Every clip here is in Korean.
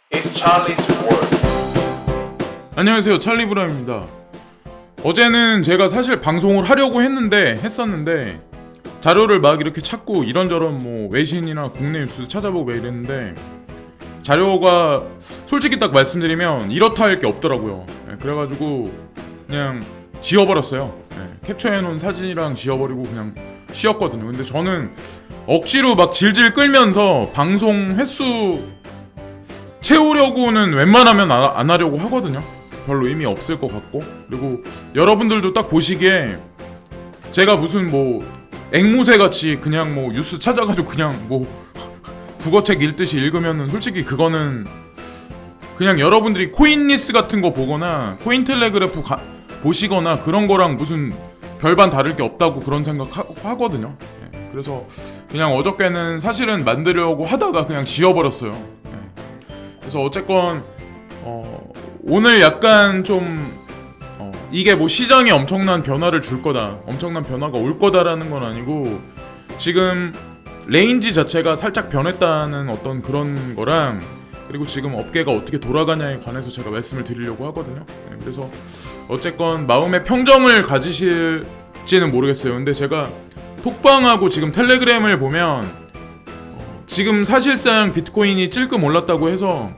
It's Charlie's World. 안녕하세요, 찰리브라입니다. 어제는 제가 사실 방송을 하려고 했었는데 자료를 막 이렇게 찾고 이런저런 뭐 외신이나 국내 뉴스 찾아보고 막 이랬는데 자료가 솔직히 딱 말씀드리면 이렇다 할 게 없더라고요. 그래가지고 그냥 지워버렸어요. 캡처해놓은 사진이랑 지워버리고 그냥 쉬었거든요. 근데 저는 억지로 막 질질 끌면서 방송 횟수 채우려고는 웬만하면 안 하려고 하거든요. 별로 의미 없을 것 같고, 그리고 여러분들도 딱 보시기에 제가 무슨 뭐 앵무새 같이 그냥 뭐 뉴스 찾아가지고 그냥 뭐 국어책 읽듯이 읽으면은 솔직히 그거는 그냥 여러분들이 코인리스 같은 거 보거나 코인텔레그래프 보시거나 그런 거랑 무슨 별반 다를 게 없다고 그런 생각 하거든요. 그래서 그냥 어저께는 사실은 만들려고 하다가 그냥 지워버렸어요. 그래서 어쨌건 오늘 약간 좀 이게 뭐 시장에 엄청난 변화를 줄 거다, 엄청난 변화가 올 거다라는 건 아니고, 지금 레인지 자체가 살짝 변했다는 어떤 그런 거랑, 그리고 지금 업계가 어떻게 돌아가냐에 관해서 제가 말씀을 드리려고 하거든요. 그래서 어쨌건 마음의 평정을 가지실지는 모르겠어요. 근데 제가 톡방하고 지금 텔레그램을 보면 지금 사실상 비트코인이 찔끔 올랐다고 해서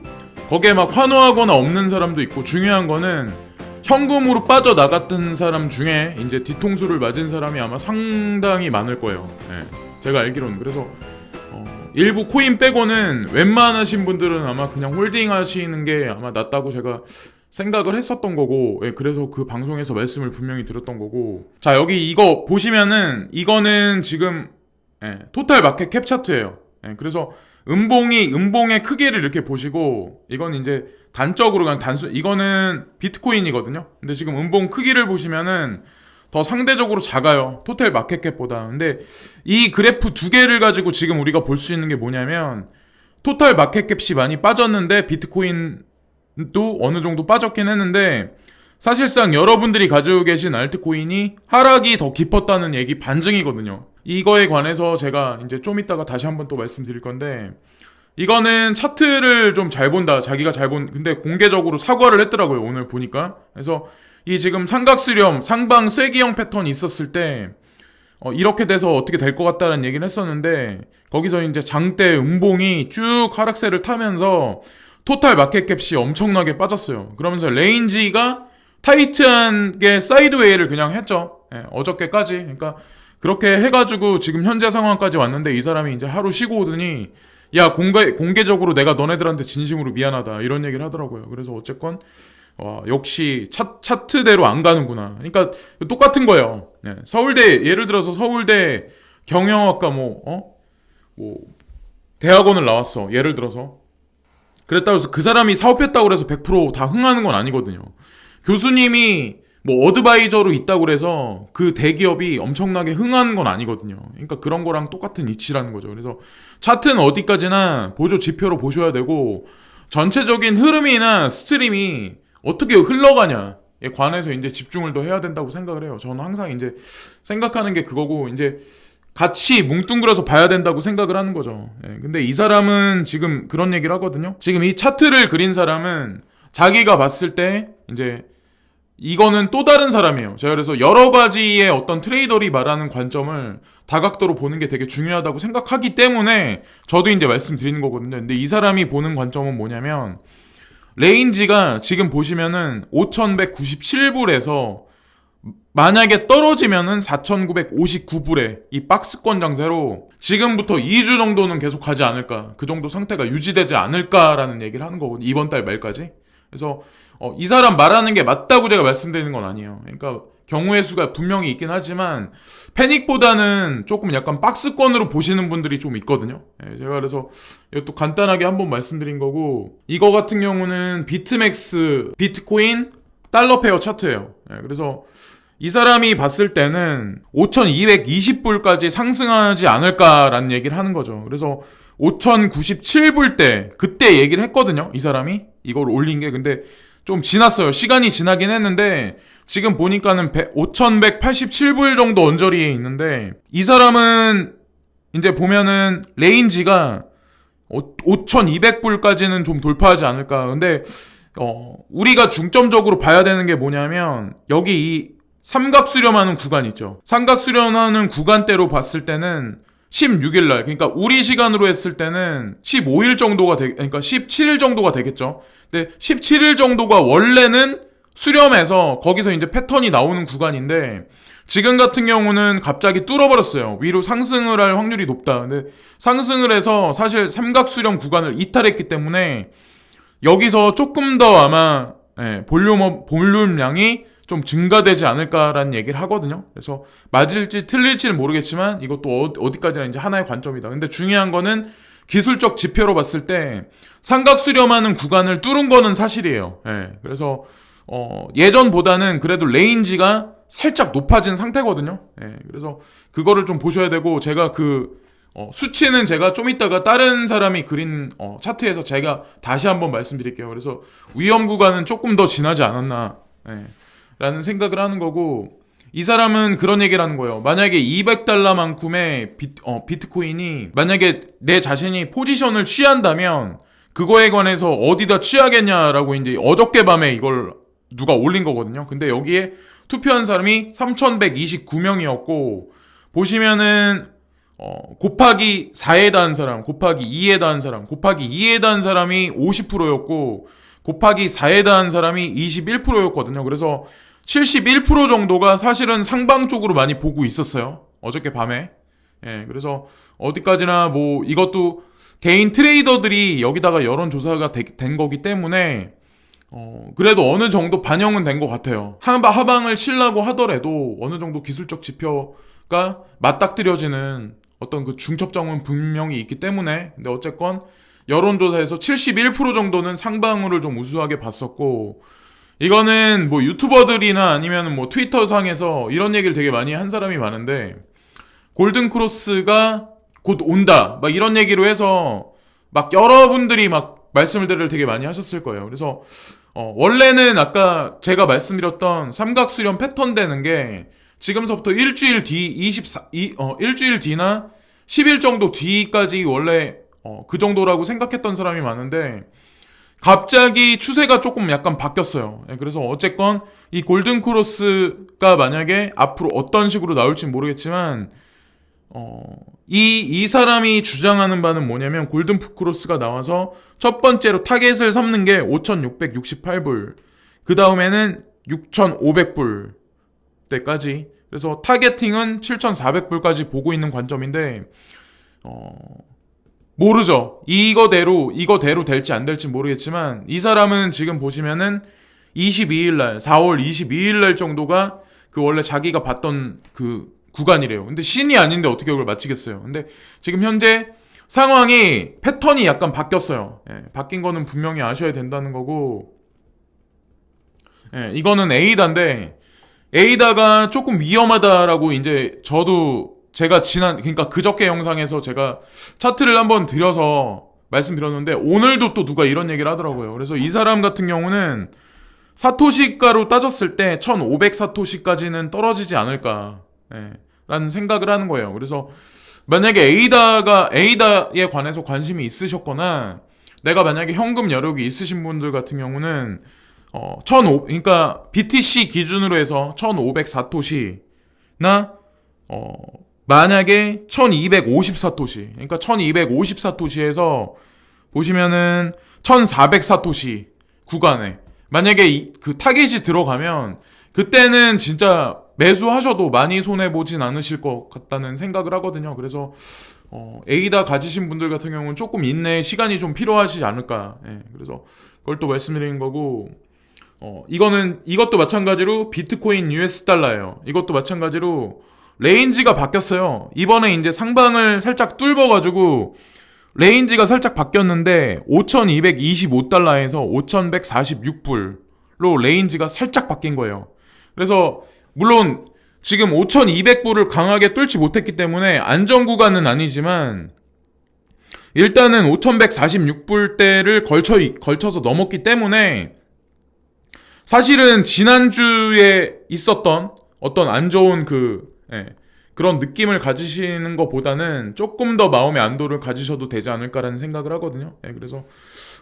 거기에 막 환호하거나 없는 사람도 있고, 중요한 거는 현금으로 빠져나갔던 사람 중에 이제 뒤통수를 맞은 사람이 아마 상당히 많을 거예요. 제가 알기로는. 그래서 일부 코인 빼고는 웬만하신 분들은 아마 그냥 홀딩 하시는 게 아마 낫다고 제가 생각을 했었던 거고, 그래서 그 방송에서 말씀을 분명히 드렸던 거고. 자, 여기 이거 보시면은 이거는 지금 토탈 마켓 캡 차트예요. 그래서 음봉의 크기를 이렇게 보시고, 이건 이제 단적으로 그냥 이거는 비트코인이거든요. 근데 지금 음봉 크기를 보시면은 더 상대적으로 작아요, 토탈 마켓캡보다. 근데 이 그래프 두 개를 가지고 지금 우리가 볼 수 있는 게 뭐냐면, 토탈 마켓캡이 많이 빠졌는데 비트코인도 어느 정도 빠졌긴 했는데, 사실상 여러분들이 가지고 계신 알트코인이 하락이 더 깊었다는 얘기 반증이거든요. 이거에 관해서 제가 이제 좀 이따가 다시 한번 또 말씀드릴 건데, 이거는 차트를 좀 잘 본다, 자기가 근데 공개적으로 사과를 했더라고요, 오늘 보니까. 그래서 이 지금 삼각수렴, 상방 쐐기형 패턴이 있었을 때 이렇게 돼서 어떻게 될 것 같다는 얘기를 했었는데, 거기서 이제 장대 음봉이 쭉 하락세를 타면서 토탈 마켓캡이 엄청나게 빠졌어요. 그러면서 레인지가 타이트한 게 사이드웨이를 그냥 했죠. 어저께까지. 그러니까 그렇게 해가지고 지금 현재 상황까지 왔는데, 이 사람이 이제 하루 쉬고 오더니 야, 공개적으로 내가 너네들한테 진심으로 미안하다, 이런 얘기를 하더라고요. 그래서 어쨌건 역시 차트대로 안 가는구나. 그러니까 똑같은 거예요. 서울대, 예를 들어서 서울대 경영학과 뭐 대학원을 나왔어, 예를 들어서. 그랬다고 해서 그 사람이 사업했다고 해서 100%다 흥하는 건 아니거든요. 교수님이 뭐 어드바이저로 있다고 그래서 그 대기업이 엄청나게 흥하는 건 아니거든요. 그러니까 그런 거랑 똑같은 이치라는 거죠. 그래서 차트는 어디까지나 보조 지표로 보셔야 되고, 전체적인 흐름이나 스트림이 어떻게 흘러가냐에 관해서 이제 집중을 더 해야 된다고 생각을 해요. 저는 항상 이제 생각하는 게 그거고, 이제 같이 뭉뚱그려서 봐야 된다고 생각을 하는 거죠. 근데 이 사람은 지금 그런 얘기를 하거든요. 지금 이 차트를 그린 사람은 자기가 봤을 때 이제 이거는 또 다른 사람이에요. 제가 그래서 여러 가지의 어떤 트레이더리 말하는 관점을 다각도로 보는 게 되게 중요하다고 생각하기 때문에 저도 이제 말씀드리는 거거든요. 근데 이 사람이 보는 관점은 뭐냐면, 레인지가 지금 보시면은 5,197불에서 만약에 떨어지면은 4,959불에 이 박스권 장세로 지금부터 2주 정도는 계속 가지 않을까, 그 정도 상태가 유지되지 않을까라는 얘기를 하는 거거든요, 이번 달 말까지. 그래서 이 사람 말하는 게 맞다고 제가 말씀드리는 건 아니에요. 그러니까 경우의 수가 분명히 있긴 하지만 패닉보다는 조금 약간 박스권으로 보시는 분들이 좀 있거든요. 제가 그래서 이것도 간단하게 한번 말씀드린 거고, 이거 같은 경우는 비트맥스 비트코인 달러 페어 차트예요. 그래서 이 사람이 봤을 때는 5,220불까지 상승하지 않을까라는 얘기를 하는 거죠. 그래서 5,097불 때 그때 얘기를 했거든요, 이 사람이 이걸 올린 게. 근데 좀 지났어요. 시간이 지나긴 했는데 지금 보니까는 5,187불 정도 언저리에 있는데, 이 사람은 이제 보면은 레인지가 5,200불까지는 좀 돌파하지 않을까. 근데 우리가 중점적으로 봐야 되는 게 뭐냐면 여기 이 삼각 수렴하는 구간 있죠. 삼각 수렴하는 구간대로 봤을 때는 16일 날, 그러니까 우리 시간으로 했을 때는 15일 정도가 그러니까 17일 정도가 되겠죠. 근데 17일 정도가 원래는 수렴해서 거기서 이제 패턴이 나오는 구간인데 지금 같은 경우는 갑자기 뚫어버렸어요. 위로 상승을 할 확률이 높다. 근데 상승을 해서 사실 삼각 수렴 구간을 이탈했기 때문에 여기서 조금 더 아마 볼륨량이 좀 증가되지 않을까라는 얘기를 하거든요. 그래서 맞을지 틀릴지는 모르겠지만 이것도 어디까지나 이제 하나의 관점이다. 근데 중요한 거는 기술적 지표로 봤을 때 삼각 수렴하는 구간을 뚫은 거는 사실이에요. 그래서 예전보다는 그래도 레인지가 살짝 높아진 상태거든요. 그래서 그거를 좀 보셔야 되고 제가 수치는 제가 좀 이따가 다른 사람이 그린 차트에서 제가 다시 한번 말씀드릴게요. 그래서 위험 구간은 조금 더 지나지 않았나 라는 생각을 하는 거고, 이 사람은 그런 얘기를 하는 거예요. 만약에 200달러만큼의 비트코인이 만약에 내 자신이 포지션을 취한다면 그거에 관해서 어디다 취하겠냐라고 이제 어저께 밤에 이걸 누가 올린 거거든요. 근데 여기에 투표한 사람이 3,129명이었고 보시면은 곱하기 4에 닿은 사람, 곱하기 2에 닿은 사람, 곱하기 2에 닿은 사람이 50%였고 곱하기 4에 닿은 사람이 21%였거든요. 그래서 71% 정도가 사실은 상방 쪽으로 많이 보고 있었어요. 어저께 밤에. 그래서 어디까지나 뭐 이것도 개인 트레이더들이 여기다가 여론조사가 된 거기 때문에 그래도 어느 정도 반영은 된 것 같아요. 하방을 치려고 하더라도 어느 정도 기술적 지표가 맞닥뜨려지는 어떤 그 중첩점은 분명히 있기 때문에, 근데 어쨌건 여론조사에서 71% 정도는 상방으로 좀 우수하게 봤었고, 이거는 뭐 유튜버들이나 아니면 뭐 트위터 상에서 이런 얘기를 되게 많이 한 사람이 많은데, 골든크로스가 곧 온다 막 이런 얘기로 해서 막 여러분들이 막 말씀을 되게 많이 하셨을 거예요. 그래서 원래는 아까 제가 말씀드렸던 삼각수렴 패턴 되는 게 지금서부터 일주일 뒤나 10일 정도 뒤까지 원래 그 정도라고 생각했던 사람이 많은데 갑자기 추세가 조금 약간 바뀌었어요. 그래서 어쨌건 이 골든크로스가 만약에 앞으로 어떤 식으로 나올지 모르겠지만 이 사람이 주장하는 바는 뭐냐면 골든크로스가 나와서 첫 번째로 타겟을 삼는 게 5,668불, 그 다음에는 6,500불 때까지, 그래서 타겟팅은 7,400불까지 보고 있는 관점인데 모르죠. 이거대로 될지 안 될지 모르겠지만 이 사람은 지금 보시면은 4월 22일날 정도가 그 원래 자기가 봤던 그 구간이래요. 근데 신이 아닌데 어떻게 그걸 맞히겠어요. 근데 지금 현재 상황이 패턴이 약간 바뀌었어요. 바뀐 거는 분명히 아셔야 된다는 거고, 이거는 에이다인데 에이다가 조금 위험하다라고 이제 저도 제가 그러니까 그저께 영상에서 제가 차트를 한번 드려서 말씀드렸는데 오늘도 또 누가 이런 얘기를 하더라고요. 그래서 이 사람 같은 경우는 사토시가로 따졌을 때 1,500 사토시까지는 떨어지지 않을까 라는 생각을 하는 거예요. 그래서 만약에 에이다에 관해서 관심이 있으셨거나 내가 만약에 현금 여력이 있으신 분들 같은 경우는 그러니까 BTC 기준으로 해서 1,500 사토시나 만약에 1,250 사토시, 그러니까 1,250 사토시에서 보시면은 1,400 사토시 구간에 만약에 그 타겟이 들어가면 그때는 진짜 매수하셔도 많이 손해보진 않으실 것 같다는 생각을 하거든요. 그래서 에이다 가지신 분들 같은 경우는 조금 인내 시간이 좀 필요하시지 않을까. 그래서 그걸 또 말씀드리는 거고, 이것도 마찬가지로 비트코인 US 달러예요. 이것도 마찬가지로 레인지가 바뀌었어요. 이번에 이제 상방을 살짝 뚫어가지고 레인지가 살짝 바뀌었는데 5,225달러에서 5,146불로 레인지가 살짝 바뀐 거예요. 그래서 물론 지금 5,200불을 강하게 뚫지 못했기 때문에 안전 구간은 아니지만 일단은 5,146불대를 걸쳐서 넘었기 때문에 사실은 지난주에 있었던 어떤 안 좋은 그 그런 느낌을 가지시는 것보다는 조금 더 마음의 안도를 가지셔도 되지 않을까라는 생각을 하거든요. 예, 그래서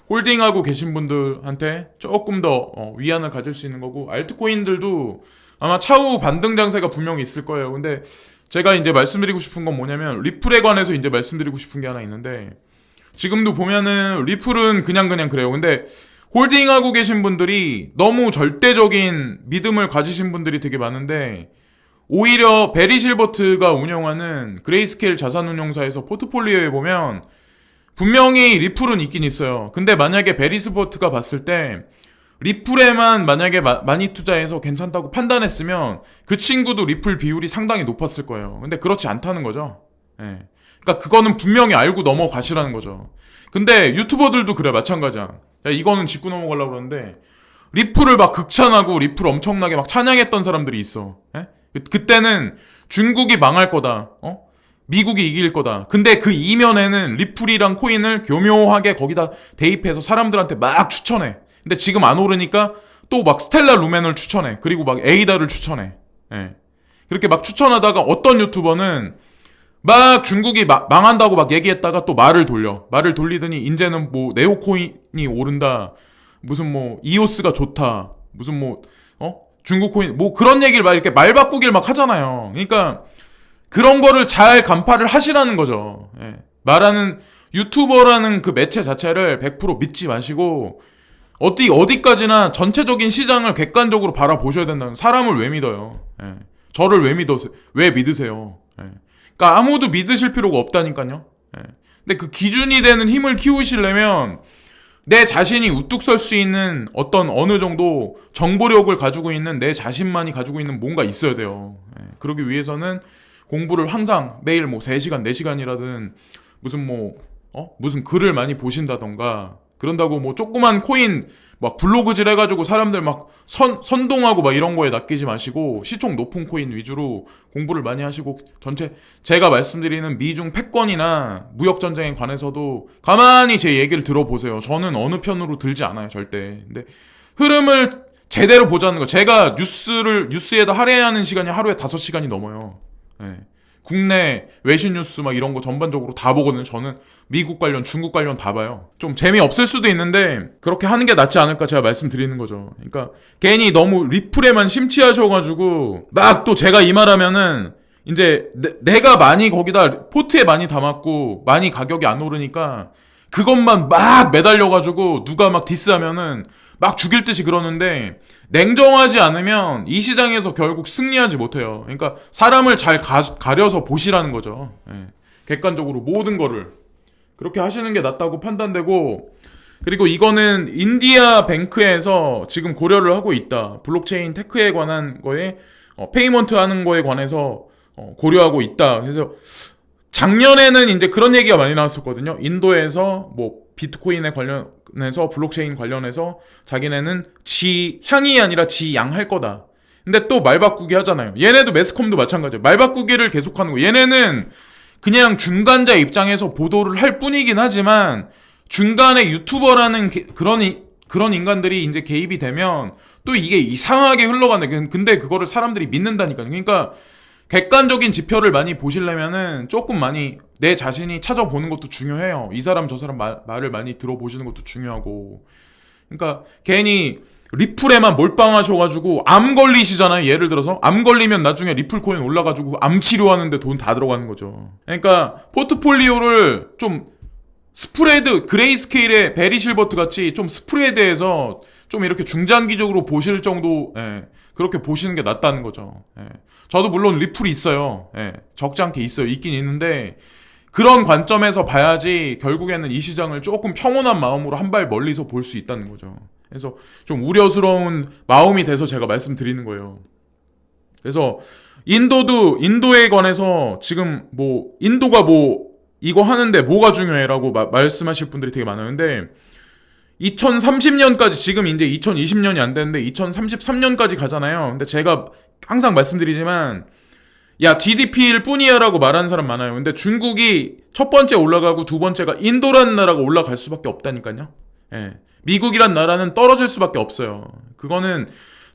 홀딩하고 계신 분들한테 조금 더 위안을 가질 수 있는 거고, 알트코인들도 아마 차후 반등 장세가 분명히 있을 거예요. 근데 제가 이제 말씀드리고 싶은 건 뭐냐면, 리플에 관해서 이제 말씀드리고 싶은 게 하나 있는데, 지금도 보면은 리플은 그냥 그래요. 근데 홀딩하고 계신 분들이 너무 절대적인 믿음을 가지신 분들이 되게 많은데, 오히려 베리 실버트가 운영하는 그레이스케일 자산운용사에서 포트폴리오에 보면 분명히 리플은 있긴 있어요. 근데 만약에 베리 실버트가 봤을 때 리플에만 만약에 많이 투자해서 괜찮다고 판단했으면 그 친구도 리플 비율이 상당히 높았을 거예요. 근데 그렇지 않다는 거죠. 예. 그러니까 그거는 분명히 알고 넘어가시라는 거죠. 근데 유튜버들도 그래, 마찬가지야. 야, 이거는 짚고 넘어가려고 그러는데, 리플을 막 극찬하고 리플 엄청나게 막 찬양했던 사람들이 있어. 예? 그때는 중국이 망할 거다. 미국이 이길 거다. 근데 그 이면에는 리플이랑 코인을 교묘하게 거기다 대입해서 사람들한테 막 추천해. 근데 지금 안 오르니까 또 막 스텔라 루멘을 추천해. 그리고 막 에이다를 추천해. 예. 그렇게 막 추천하다가 어떤 유튜버는 막 중국이 망한다고 막 얘기했다가 또 말을 돌리더니 이제는 뭐 네오코인이 오른다. 무슨 뭐 이오스가 좋다. 무슨 뭐 중국 코인 뭐 그런 얘기를 막 이렇게 말 바꾸길 막 하잖아요. 그러니까 그런 거를 잘 간파를 하시라는 거죠. 예. 말하는 유튜버라는 그 매체 자체를 100% 믿지 마시고 어디까지나 전체적인 시장을 객관적으로 바라보셔야 된다는. 사람을 왜 믿어요? 예. 저를 왜 믿으세요? 예. 그러니까 아무도 믿으실 필요가 없다니까요. 예. 근데 그 기준이 되는 힘을 키우시려면 내 자신이 우뚝 설 수 있는 어느 정도 정보력을 가지고 있는 내 자신만이 가지고 있는 뭔가 있어야 돼요. 예. 그러기 위해서는 공부를 항상 매일 뭐 3시간, 4시간이라든 무슨 글을 많이 보신다던가, 그런다고 뭐 조그만 코인 막 블로그질 해가지고 사람들 막 선동하고 막 이런 거에 낚이지 마시고 시총 높은 코인 위주로 공부를 많이 하시고, 전체 제가 말씀드리는 미중 패권이나 무역전쟁에 관해서도 가만히 제 얘기를 들어보세요. 저는 어느 편으로 들지 않아요, 절대. 근데 흐름을 제대로 보자는 거. 제가 뉴스에다 할애하는 시간이 하루에 5시간이 넘어요. 예. 국내 외신 뉴스 막 이런 거 전반적으로 다 보거든요. 저는 미국 관련, 중국 관련 다 봐요. 좀 재미없을 수도 있는데 그렇게 하는 게 낫지 않을까 제가 말씀드리는 거죠. 그러니까 괜히 너무 리플에만 심취하셔가지고 막 또 제가 이 말하면은 이제 내가 많이 거기다 포트에 많이 담았고 많이 가격이 안 오르니까 그것만 막 매달려가지고 누가 막 디스하면은 막 죽일 듯이 그러는데, 냉정하지 않으면 이 시장에서 결국 승리하지 못해요. 그러니까 사람을 잘 가려서 보시라는 거죠. 예. 객관적으로 모든 거를 그렇게 하시는 게 낫다고 판단되고, 그리고 이거는 인디아 뱅크에서 지금 고려를 하고 있다. 블록체인 테크에 관한 거에 페이먼트 하는 거에 관해서 고려하고 있다. 그래서 작년에는 이제 그런 얘기가 많이 나왔었거든요. 인도에서 뭐 비트코인에 관련해서, 블록체인 관련해서 자기네는 지향이 아니라 지양 할 거다. 근데 또 말 바꾸기 하잖아요. 얘네도 매스컴도 마찬가지예요. 말 바꾸기를 계속하는 거. 얘네는 그냥 중간자 입장에서 보도를 할 뿐이긴 하지만 중간에 유튜버라는 그런 인간들이 이제 개입이 되면 또 이게 이상하게 흘러가네. 근데 그거를 사람들이 믿는다니까요. 그러니까 객관적인 지표를 많이 보시려면은 조금 많이 내 자신이 찾아보는 것도 중요해요. 이 사람 저 사람 말을 많이 들어보시는 것도 중요하고. 그러니까 괜히 리플에만 몰빵하셔가지고 암 걸리시잖아요. 예를 들어서 암 걸리면 나중에 리플 코인 올라가지고 암 치료하는데 돈 다 들어가는 거죠. 그러니까 포트폴리오를 좀 스프레드, 그레이스케일의 베리 실버트 같이 좀 스프레드해서 좀 이렇게 중장기적으로 보실 정도, 그렇게 보시는 게 낫다는 거죠. 저도 물론 리플이 있어요. 적지 않게 있긴 있는데 그런 관점에서 봐야지 결국에는 이 시장을 조금 평온한 마음으로 한 발 멀리서 볼 수 있다는 거죠. 그래서 좀 우려스러운 마음이 돼서 제가 말씀드리는 거예요. 그래서 인도에 관해서 지금 뭐 인도가 뭐 이거 하는데 뭐가 중요해라고 말씀하실 분들이 되게 많아요. 근데 2030년까지, 지금 이제 2020년이 안 되는데 2033년까지 가잖아요. 근데 제가 항상 말씀드리지만, 야, GDP일 뿐이야 라고 말하는 사람 많아요. 근데 중국이 첫 번째 올라가고 두 번째가 인도라는 나라가 올라갈 수밖에 없다니까요. 미국이란 나라는 떨어질 수밖에 없어요. 그거는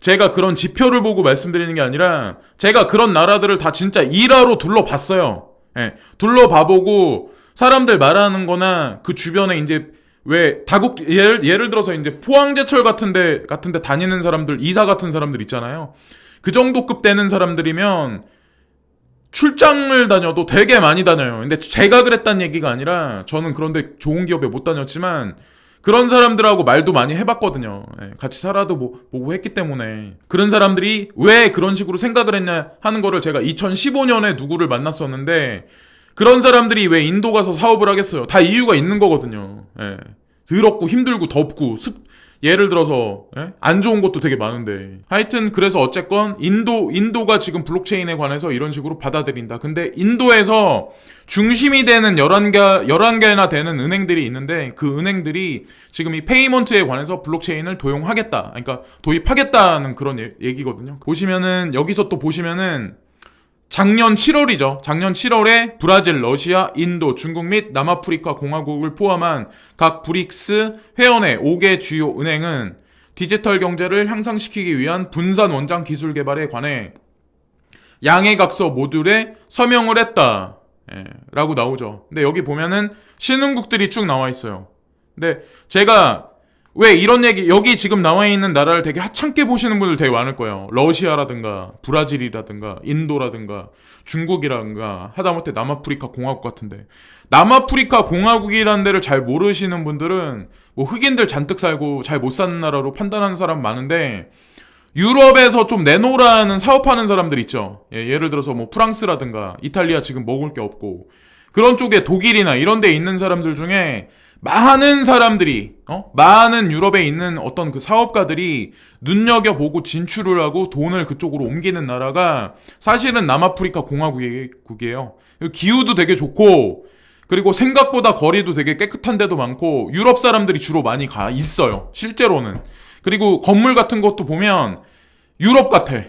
제가 그런 지표를 보고 말씀드리는 게 아니라 제가 그런 나라들을 다 진짜 일화로 둘러봤어요. 예, 둘러봐보고 사람들 말하는 거나 그 주변에 이제 왜 다국 예를 들어서 이제 포항제철 같은데 다니는 사람들, 이사 같은 사람들 있잖아요. 그 정도 급 되는 사람들이면 출장을 다녀도 되게 많이 다녀요. 근데 제가 그랬단 얘기가 아니라 저는 그런데 좋은 기업에 못 다녔지만 그런 사람들하고 말도 많이 해봤거든요. 같이 살아도 보고 했기 때문에. 그런 사람들이 왜 그런 식으로 생각을 했냐 하는 거를 제가 2015년에 누구를 만났었는데 그런 사람들이 왜 인도 가서 사업을 하겠어요? 다 이유가 있는 거거든요. 더럽고 힘들고 덥고 예를 들어서 안 좋은 것도 되게 많은데 하여튼 그래서 어쨌건 인도가 지금 블록체인에 관해서 이런 식으로 받아들인다. 근데 인도에서 중심이 되는 11개나 되는 은행들이 있는데 그 은행들이 지금 이 페이먼트에 관해서 블록체인을 도용하겠다. 그러니까 도입하겠다는 그런 얘기거든요. 보시면은 여기서 또 보시면은 작년 7월이죠. 작년 7월에 브라질, 러시아, 인도, 중국 및 남아프리카 공화국을 포함한 각 브릭스 회원의 5개 주요 은행은 디지털 경제를 향상시키기 위한 분산 원장 기술 개발에 관해 양해각서 모듈에 서명을 했다. 라고 나오죠. 근데 여기 보면은 신흥국들이 쭉 나와 있어요. 근데 제가 왜 이런 얘기, 여기 지금 나와 있는 나라를 되게 하찮게 보시는 분들 되게 많을 거예요. 러시아라든가, 브라질이라든가, 인도라든가, 중국이라든가, 하다못해 남아프리카 공화국 같은데. 남아프리카 공화국이라는 데를 잘 모르시는 분들은 뭐 흑인들 잔뜩 살고 잘 못 사는 나라로 판단하는 사람 많은데, 유럽에서 좀 내놓으라는 사업하는 사람들 있죠. 예를 들어서 뭐 프랑스라든가, 이탈리아 지금 먹을 게 없고, 그런 쪽에 독일이나 이런 데 있는 사람들 중에 많은 사람들이 많은 유럽에 있는 어떤 그 사업가들이 눈여겨보고 진출을 하고 돈을 그쪽으로 옮기는 나라가 사실은 남아프리카 공화국이에요. 기후도 되게 좋고 그리고 생각보다 거리도 되게 깨끗한 데도 많고 유럽 사람들이 주로 많이 가 있어요. 실제로는. 그리고 건물 같은 것도 보면 유럽 같아.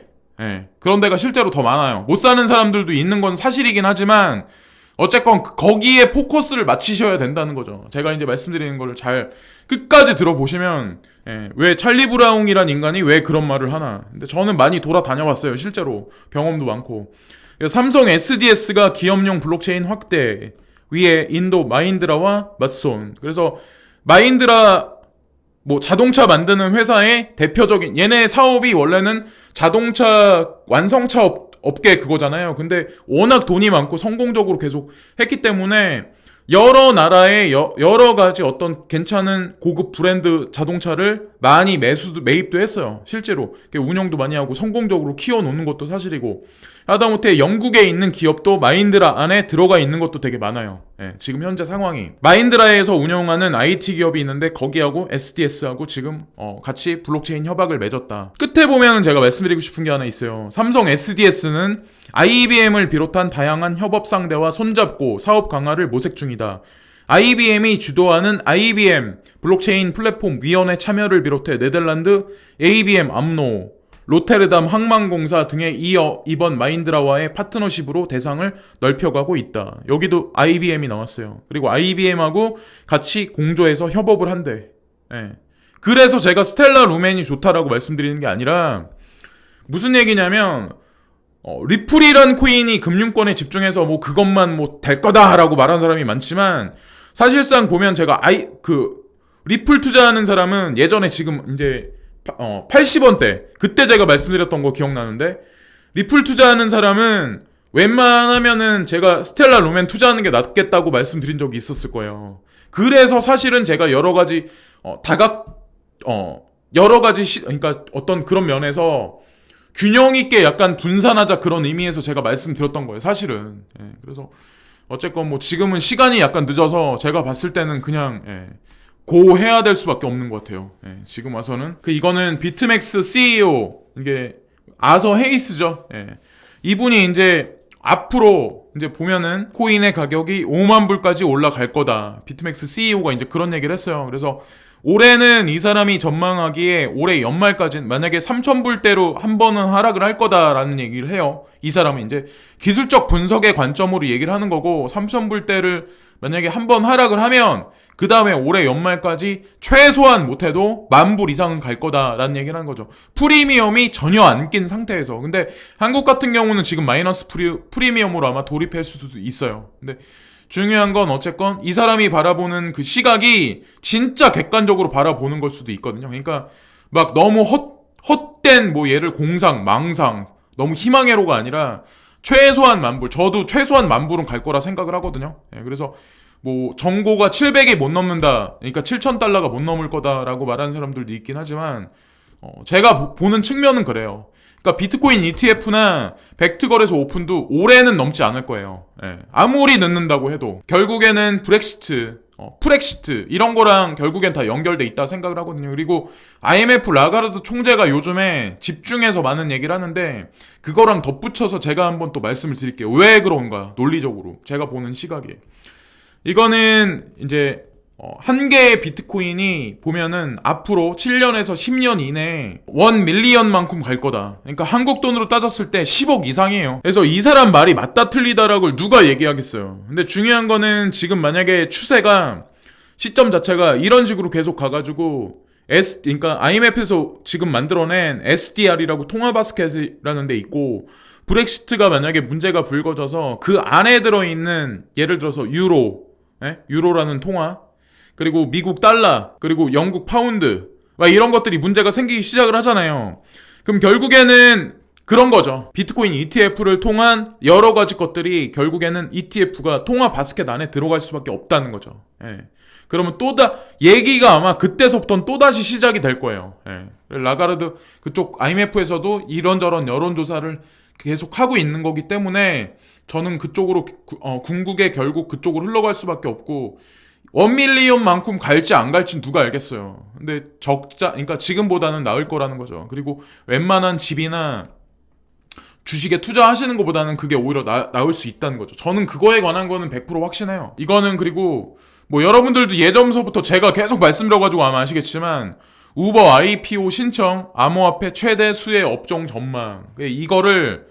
그런 데가 실제로 더 많아요. 못 사는 사람들도 있는 건 사실이긴 하지만 어쨌건 거기에 포커스를 맞추셔야 된다는 거죠. 제가 이제 말씀드리는 거를 잘 끝까지 들어보시면 왜 찰리 브라운이란 인간이 왜 그런 말을 하나. 근데 저는 많이 돌아다녀봤어요. 실제로 경험도 많고. 삼성 SDS가 기업용 블록체인 확대 위에 인도 마인드라와 맞손. 그래서 마인드라 뭐 자동차 만드는 회사의 대표적인 얘네 사업이 원래는 자동차 완성차 업계 그거잖아요. 근데 워낙 돈이 많고 성공적으로 계속 했기 때문에 여러 나라의 여러 가지 어떤 괜찮은 고급 브랜드 자동차를 많이 매입도 했어요. 실제로 운영도 많이 하고 성공적으로 키워놓는 것도 사실이고 하다못해 영국에 있는 기업도 마인드라 안에 들어가 있는 것도 되게 많아요. 지금 현재 상황이 마인드라에서 운영하는 IT 기업이 있는데 거기하고 SDS하고 지금 같이 블록체인 협약을 맺었다. 끝에 보면은 제가 말씀드리고 싶은 게 하나 있어요. 삼성 SDS는 IBM을 비롯한 다양한 협업 상대와 손잡고 사업 강화를 모색 중이다. IBM이 주도하는 IBM 블록체인 플랫폼 위원회 참여를 비롯해 네덜란드 ABM 암로, 로테르담 항만공사 등에 이어 이번 마인드라와의 파트너십으로 대상을 넓혀가고 있다. 여기도 IBM이 나왔어요. 그리고 IBM하고 같이 공조해서 협업을 한대. 그래서 제가 스텔라 루멘이 좋다라고 말씀드리는 게 아니라 무슨 얘기냐면 리플이란 코인이 금융권에 집중해서 뭐 그것만 뭐 될 거다라고 말하는 사람이 많지만 사실상 보면 제가 리플 투자하는 사람은 예전에 지금 이제 80원대 그때 제가 말씀드렸던 거 기억나는데 리플 투자하는 사람은 웬만하면은 제가 스텔라 루멘 투자하는 게 낫겠다고 말씀드린 적이 있었을 거예요. 그래서 사실은 제가 여러 가지 그러니까 어떤 그런 면에서 균형 있게 약간 분산하자 그런 의미에서 제가 말씀드렸던 거예요. 사실은. 그래서 어쨌건 뭐 지금은 시간이 약간 늦어서 제가 봤을 때는 그냥 고해야 될 수밖에 없는 것 같아요. 지금 와서는 이거는 비트맥스 CEO 이게 아서 헤이스죠. 이분이 이제 앞으로 이제 보면은 코인의 가격이 5만 불까지 올라갈 거다. 비트맥스 CEO가 이제 그런 얘기를 했어요. 그래서 올해는 이 사람이 전망하기에 올해 연말까지는 만약에 3,000불대로 한 번은 하락을 할 거다라는 얘기를 해요. 이 사람은 이제 기술적 분석의 관점으로 얘기를 하는 거고 3,000불대를 만약에 한번 하락을 하면 그 다음에 올해 연말까지 최소한 못해도 10,000불 이상은 갈 거다라는 얘기를 하는 거죠. 프리미엄이 전혀 안 낀 상태에서. 근데 한국 같은 경우는 지금 마이너스 프리미엄으로 아마 돌입할 수도 있어요. 근데 중요한 건 어쨌건 이 사람이 바라보는 그 시각이 진짜 객관적으로 바라보는 걸 수도 있거든요. 그러니까 막 너무 헛된 뭐 얘를 공상, 망상, 너무 희망회로가 아니라 최소한 10,000불. 저도 최소한 10,000불은 갈 거라 생각을 하거든요. 예, 그래서 뭐 정고가 700이 못 넘는다. 그러니까 7,000달러가 못 넘을 거다라고 말하는 사람들도 있긴 하지만 제가 보는 측면은 그래요. 그러니까 비트코인 ETF나 벡트거래소 오픈도 올해는 넘지 않을 거예요. 예, 아무리 늦는다고 해도 결국에는 브렉시트, 프렉시트 이런 거랑 결국엔 다 연결돼 있다 생각을 하거든요. 그리고 IMF 라가르드 총재가 요즘에 집중해서 많은 얘기를 하는데 그거랑 덧붙여서 제가 한번 또 말씀을 드릴게요. 왜 그런가 논리적으로 제가 보는 시각이 이거는 이제 한 개의 비트코인이 보면은 앞으로 7년에서 10년 이내에 1밀리언만큼 갈 거다. 그러니까 한국 돈으로 따졌을 때 10억 이상이에요. 그래서 이 사람 말이 맞다 틀리다라고 누가 얘기하겠어요. 근데 중요한 거는 지금 만약에 추세가 시점 자체가 이런 식으로 계속 가가지고 그러니까 IMF에서 지금 만들어낸 SDR이라고 통화바스켓이라는 데 있고 브렉시트가 만약에 문제가 불거져서 그 안에 들어있는 예를 들어서 유로라는 통화 그리고 미국 달러, 그리고 영국 파운드, 막 이런 것들이 문제가 생기기 시작을 하잖아요. 그럼 결국에는 그런 거죠. 비트코인 ETF를 통한 여러 가지 것들이 결국에는 ETF가 통화 바스켓 안에 들어갈 수밖에 없다는 거죠. 예. 그러면 얘기가 아마 그때서부터는 또다시 시작이 될 거예요. 예. 라가르드 그쪽 IMF에서도 이런저런 여론조사를 계속 하고 있는 거기 때문에 저는 그쪽으로, 궁극에 결국 그쪽으로 흘러갈 수밖에 없고, 1밀리언만큼 갈지 안 갈지는 누가 알겠어요. 근데 그러니까 지금보다는 나을 거라는 거죠. 그리고 웬만한 집이나 주식에 투자하시는 것보다는 그게 오히려 나을 수 있다는 거죠. 저는 그거에 관한 거는 100% 확신해요. 이거는 그리고 뭐 여러분들도 예전서부터 제가 계속 말씀드려가지고 아마 아시겠지만 우버 IPO 신청, 암호화폐 최대 수혜 업종 전망 이거를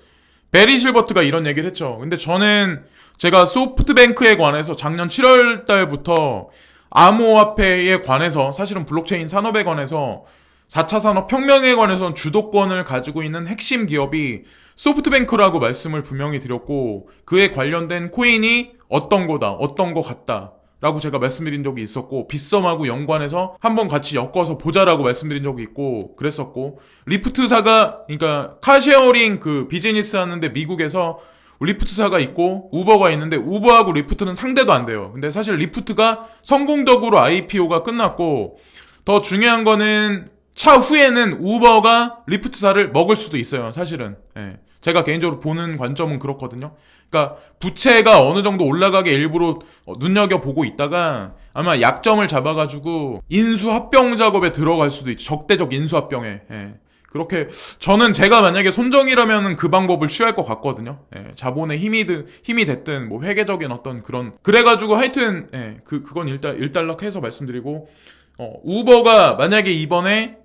베리 실버트가 이런 얘기를 했죠. 근데 저는 제가 소프트뱅크에 관해서 작년 7월 달부터 암호화폐에 관해서 사실은 블록체인 산업에 관해서 4차 산업혁명에 관해서는 주도권을 가지고 있는 핵심 기업이 소프트뱅크라고 말씀을 분명히 드렸고 그에 관련된 코인이 어떤 거다, 어떤 거 같다 라고 제가 말씀드린 적이 있었고 빗썸하고 연관해서 한번 같이 엮어서 보자라고 말씀드린 적이 있고 그랬었고 리프트사가 그러니까 카쉐어링 그 비즈니스 하는데 미국에서 리프트사가 있고 우버가 있는데 우버하고 리프트는 상대도 안 돼요. 근데 사실 리프트가 성공적으로 IPO가 끝났고 더 중요한 거는 차후에는 우버가 리프트사를 먹을 수도 있어요. 사실은 예. 제가 개인적으로 보는 관점은 그렇거든요. 그러니까 부채가 어느 정도 올라가게 일부러 눈여겨보고 있다가 아마 약점을 잡아가지고 인수합병 작업에 들어갈 수도 있죠. 적대적 인수합병에. 예. 그렇게 저는 제가 만약에 손정이라면은 그 방법을 취할 것 같거든요. 예, 자본의 힘이 됐든 뭐 회계적인 어떤 그런 그래가지고 하여튼 예, 그건 일단락해서 말씀드리고 우버가 만약에 이번에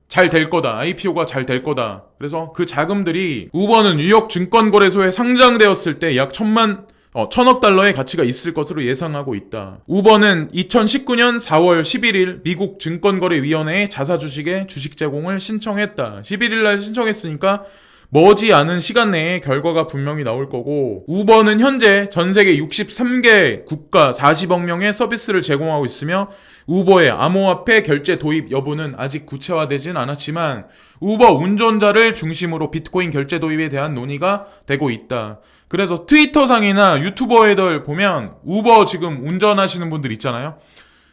잘 될 거다. IPO가 잘 될 거다. 그래서 그 자금들이 우버는 뉴욕 증권거래소에 상장되었을 때 약 1,000억 달러의 가치가 있을 것으로 예상하고 있다. 우버는 2019년 4월 11일 미국 증권거래위원회에 자사주식의 주식 제공을 신청했다. 11일 날 신청했으니까 머지않은 시간 내에 결과가 분명히 나올 거고 우버는 현재 전 세계 63개 국가 40억 명의 서비스를 제공하고 있으며 우버의 암호화폐 결제 도입 여부는 아직 구체화되진 않았지만 우버 운전자를 중심으로 비트코인 결제 도입에 대한 논의가 되고 있다. 그래서 트위터상이나 유튜버애들 보면 우버 지금 운전하시는 분들 있잖아요.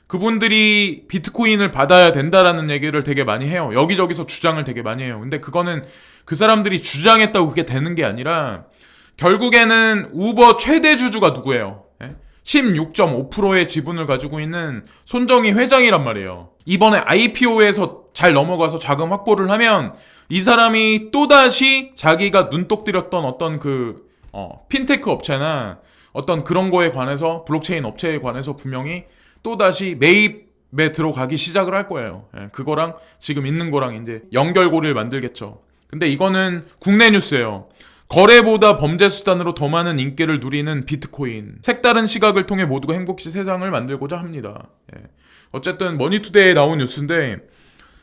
그분들이 비트코인을 받아야 된다라는 얘기를 되게 많이 해요. 여기저기서 주장을 되게 많이 해요. 근데 그거는 그 사람들이 주장했다고 그게 되는 게 아니라 결국에는 우버 최대 주주가 누구예요? 16.5%의 지분을 가지고 있는 손정희 회장이란 말이에요. 이번에 IPO에서 잘 넘어가서 자금 확보를 하면 이 사람이 또다시 자기가 눈독 들였던 어떤 핀테크 업체나 어떤 그런 거에 관해서 블록체인 업체에 관해서 분명히 또다시 매입에 들어가기 시작을 할 거예요. 그거랑 지금 있는 거랑 이제 연결고리를 만들겠죠. 근데 이거는 국내 뉴스예요. 거래보다 범죄 수단으로 더 많은 인기를 누리는 비트코인. 색다른 시각을 통해 모두가 행복시 세상을 만들고자 합니다. 예. 어쨌든 머니투데이에 나온 뉴스인데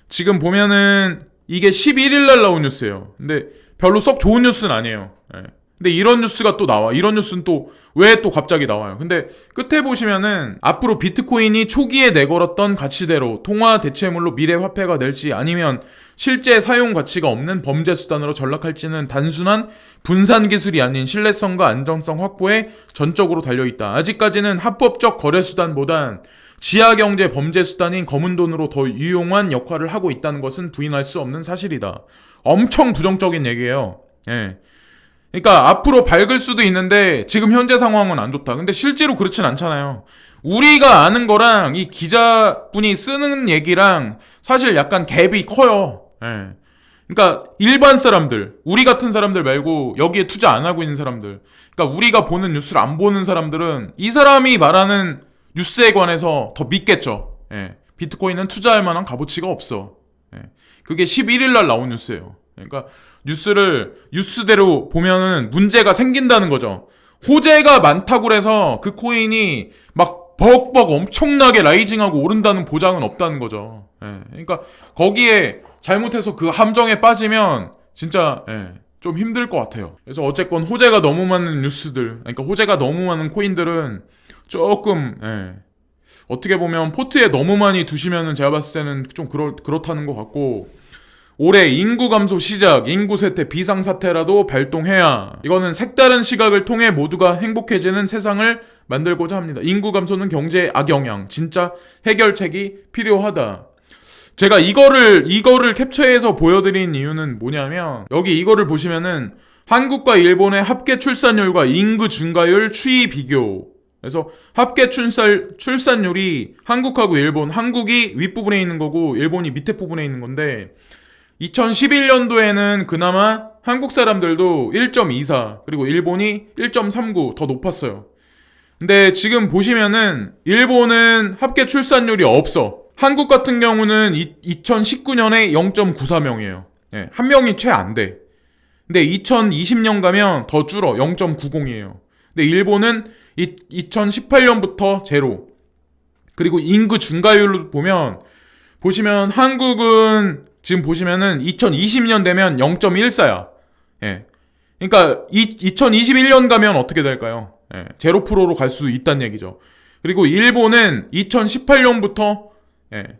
지금 보면은 이게 11일날 나온 뉴스예요. 근데 별로 썩 좋은 뉴스는 아니에요. 예. 근데 이런 뉴스가 또 나와. 이런 뉴스는 또 왜 또 갑자기 나와요. 근데 끝에 보시면은 앞으로 비트코인이 초기에 내걸었던 가치대로 통화 대체물로 미래 화폐가 될지 아니면 실제 사용 가치가 없는 범죄 수단으로 전락할지는 단순한 분산 기술이 아닌 신뢰성과 안정성 확보에 전적으로 달려있다. 아직까지는 합법적 거래 수단보단 지하경제 범죄 수단인 검은 돈으로 더 유용한 역할을 하고 있다는 것은 부인할 수 없는 사실이다. 엄청 부정적인 얘기예요. 예. 그러니까 앞으로 밝을 수도 있는데 지금 현재 상황은 안 좋다. 근데 실제로 그렇진 않잖아요. 우리가 아는 거랑 이 기자분이 쓰는 얘기랑 사실 약간 갭이 커요. 예. 그러니까 일반 사람들, 우리 같은 사람들 말고 여기에 투자 안 하고 있는 사람들, 그러니까 우리가 보는 뉴스를 안 보는 사람들은 이 사람이 말하는 뉴스에 관해서 더 믿겠죠. 예. 비트코인은 투자할 만한 값어치가 없어. 예. 그게 11일날 나온 뉴스예요. 그러니까 뉴스를 뉴스대로 보면은 문제가 생긴다는 거죠. 호재가 많다고 그래서 그 코인이 막 벅벅 엄청나게 라이징하고 오른다는 보장은 없다는 거죠. 예. 그러니까 거기에 잘못해서 그 함정에 빠지면 진짜 좀 힘들 것 같아요. 그래서 어쨌건 호재가 너무 많은 뉴스들, 그러니까 호재가 너무 많은 코인들은 조금 어떻게 보면 포트에 너무 많이 두시면은 제가 봤을 때는 좀 그렇다는 것 같고, 올해 인구 감소 시작, 인구 쇠퇴 비상사태라도 발동해야, 이거는 색다른 시각을 통해 모두가 행복해지는 세상을 만들고자 합니다. 인구 감소는 경제에 악영향, 진짜 해결책이 필요하다. 제가 이거를 캡처해서 보여드린 이유는 뭐냐면, 여기 이거를 보시면은 한국과 일본의 합계 출산율과 인구 증가율 추이 비교. 그래서 합계 출산율이 한국하고 일본, 한국이 윗부분에 있는 거고 일본이 밑에 부분에 있는 건데, 2011년도에는 그나마 한국 사람들도 1.24, 그리고 일본이 1.39 더 높았어요. 근데 지금 보시면은 일본은 합계 출산율이 없어. 한국 같은 경우는 2019년에 0.94명이에요. 예, 한 명이 채 안 돼. 근데 2020년 가면 더 줄어. 0.90이에요. 근데 일본은 2018년부터 제로. 그리고 인구 증가율로 보시면 한국은 지금 보시면은 2020년 되면 0.14야. 예. 그러니까 2021년 가면 어떻게 될까요? 예. 0%로 갈 수 있다는 얘기죠. 그리고 일본은 2018년부터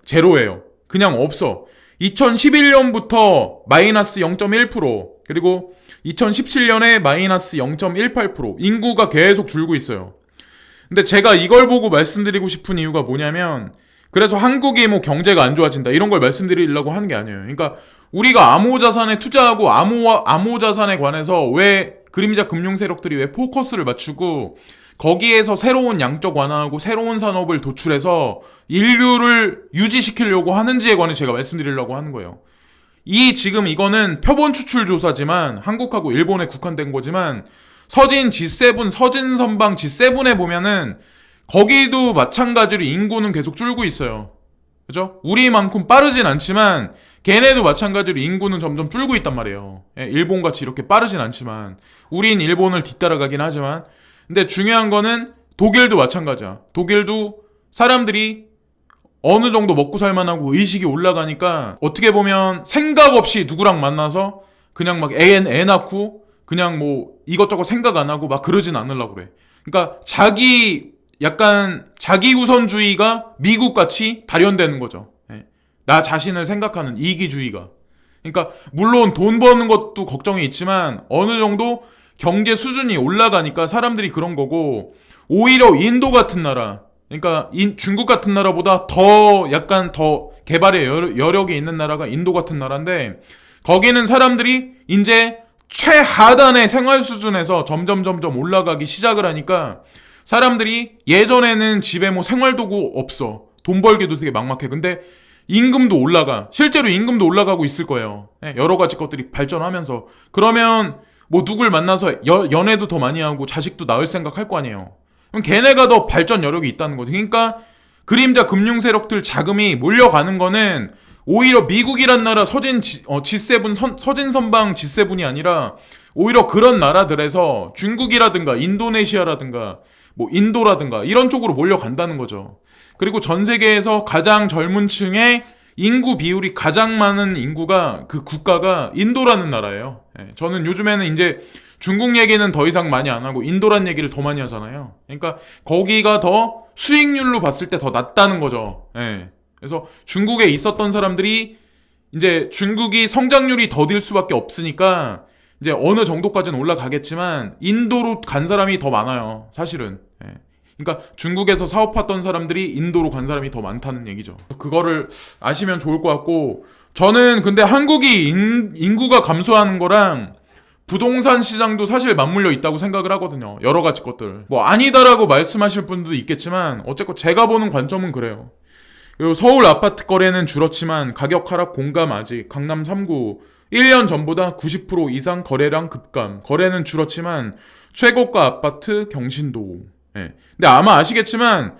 제로예요. 그냥 없어. 2011년부터 마이너스 0.1%, 그리고 2017년에 마이너스 0.18%, 인구가 계속 줄고 있어요. 근데 제가 이걸 보고 말씀드리고 싶은 이유가 뭐냐면, 그래서 한국이 뭐 경제가 안 좋아진다 이런 걸 말씀드리려고 하는 게 아니에요. 그러니까 우리가 암호자산에 투자하고 암호자산에 관해서 왜 그림자 금융 세력들이 왜 포커스를 맞추고 거기에서 새로운 양적 완화하고 새로운 산업을 도출해서 인류를 유지시키려고 하는지에 관해 제가 말씀드리려고 하는 거예요. 지금 이거는 표본 추출 조사지만 한국하고 일본에 국한된 거지만 서진 G7, 서진 선방 G7에 보면은 거기도 마찬가지로 인구는 계속 줄고 있어요. 그죠? 우리만큼 빠르진 않지만 걔네도 마찬가지로 인구는 점점 줄고 있단 말이에요. 일본같이 이렇게 빠르진 않지만 우린 일본을 뒤따라가긴 하지만, 근데 중요한 거는 독일도 마찬가지야. 독일도 사람들이 어느 정도 먹고 살만하고 의식이 올라가니까 어떻게 보면 생각 없이 누구랑 만나서 그냥 막 애 낳고 그냥 뭐 이것저것 생각 안 하고 막 그러진 않으려고 그래. 그러니까 약간 자기 우선주의가 미국같이 발현되는 거죠. 나 자신을 생각하는 이기주의가. 그러니까 물론 돈 버는 것도 걱정이 있지만 어느 정도 경제 수준이 올라가니까 사람들이 그런 거고, 오히려 인도 같은 나라, 그러니까 중국 같은 나라보다 약간 더 개발의 여력이 있는 나라가 인도 같은 나라인데, 거기는 사람들이 이제 최하단의 생활 수준에서 점점 올라가기 시작을 하니까 사람들이 예전에는 집에 뭐 생활도구 없어. 돈 벌기도 되게 막막해. 근데 임금도 올라가. 실제로 임금도 올라가고 있을 거예요. 여러 가지 것들이 발전하면서. 그러면 뭐 누굴 만나서 연애도 더 많이 하고 자식도 낳을 생각할 거 아니에요. 그럼 걔네가 더 발전 여력이 있다는 거죠. 그러니까 그림자 금융 세력들 자금이 몰려가는 거는 오히려 미국이란 나라 G7 서진 선방 G7이 아니라 오히려 그런 나라들에서 중국이라든가 인도네시아라든가 뭐 인도라든가 이런 쪽으로 몰려간다는 거죠. 그리고 전 세계에서 가장 젊은 층의 인구 비율이 가장 많은 인구가 그 국가가 인도라는 나라예요. 저는 요즘에는 이제 중국 얘기는 더 이상 많이 안 하고 인도란 얘기를 더 많이 하잖아요. 그러니까 거기가 더 수익률로 봤을 때 더 낮다는 거죠. 그래서 중국에 있었던 사람들이 이제 중국이 성장률이 더딜 수밖에 없으니까 이제 어느 정도까지는 올라가겠지만 인도로 간 사람이 더 많아요. 사실은. 그러니까 중국에서 사업했던 사람들이 인도로 간 사람이 더 많다는 얘기죠. 그거를 아시면 좋을 것 같고, 저는 근데 한국이 인구가 감소하는 거랑 부동산 시장도 사실 맞물려 있다고 생각을 하거든요. 여러 가지 것들. 뭐 아니다라고 말씀하실 분도 있겠지만 어쨌건 제가 보는 관점은 그래요. 그리고 서울 아파트 거래는 줄었지만 가격 하락 공감 아직. 강남 3구 1년 전보다 90% 이상 거래량 급감. 거래는 줄었지만 최고가 아파트 경신도. 근데 아마 아시겠지만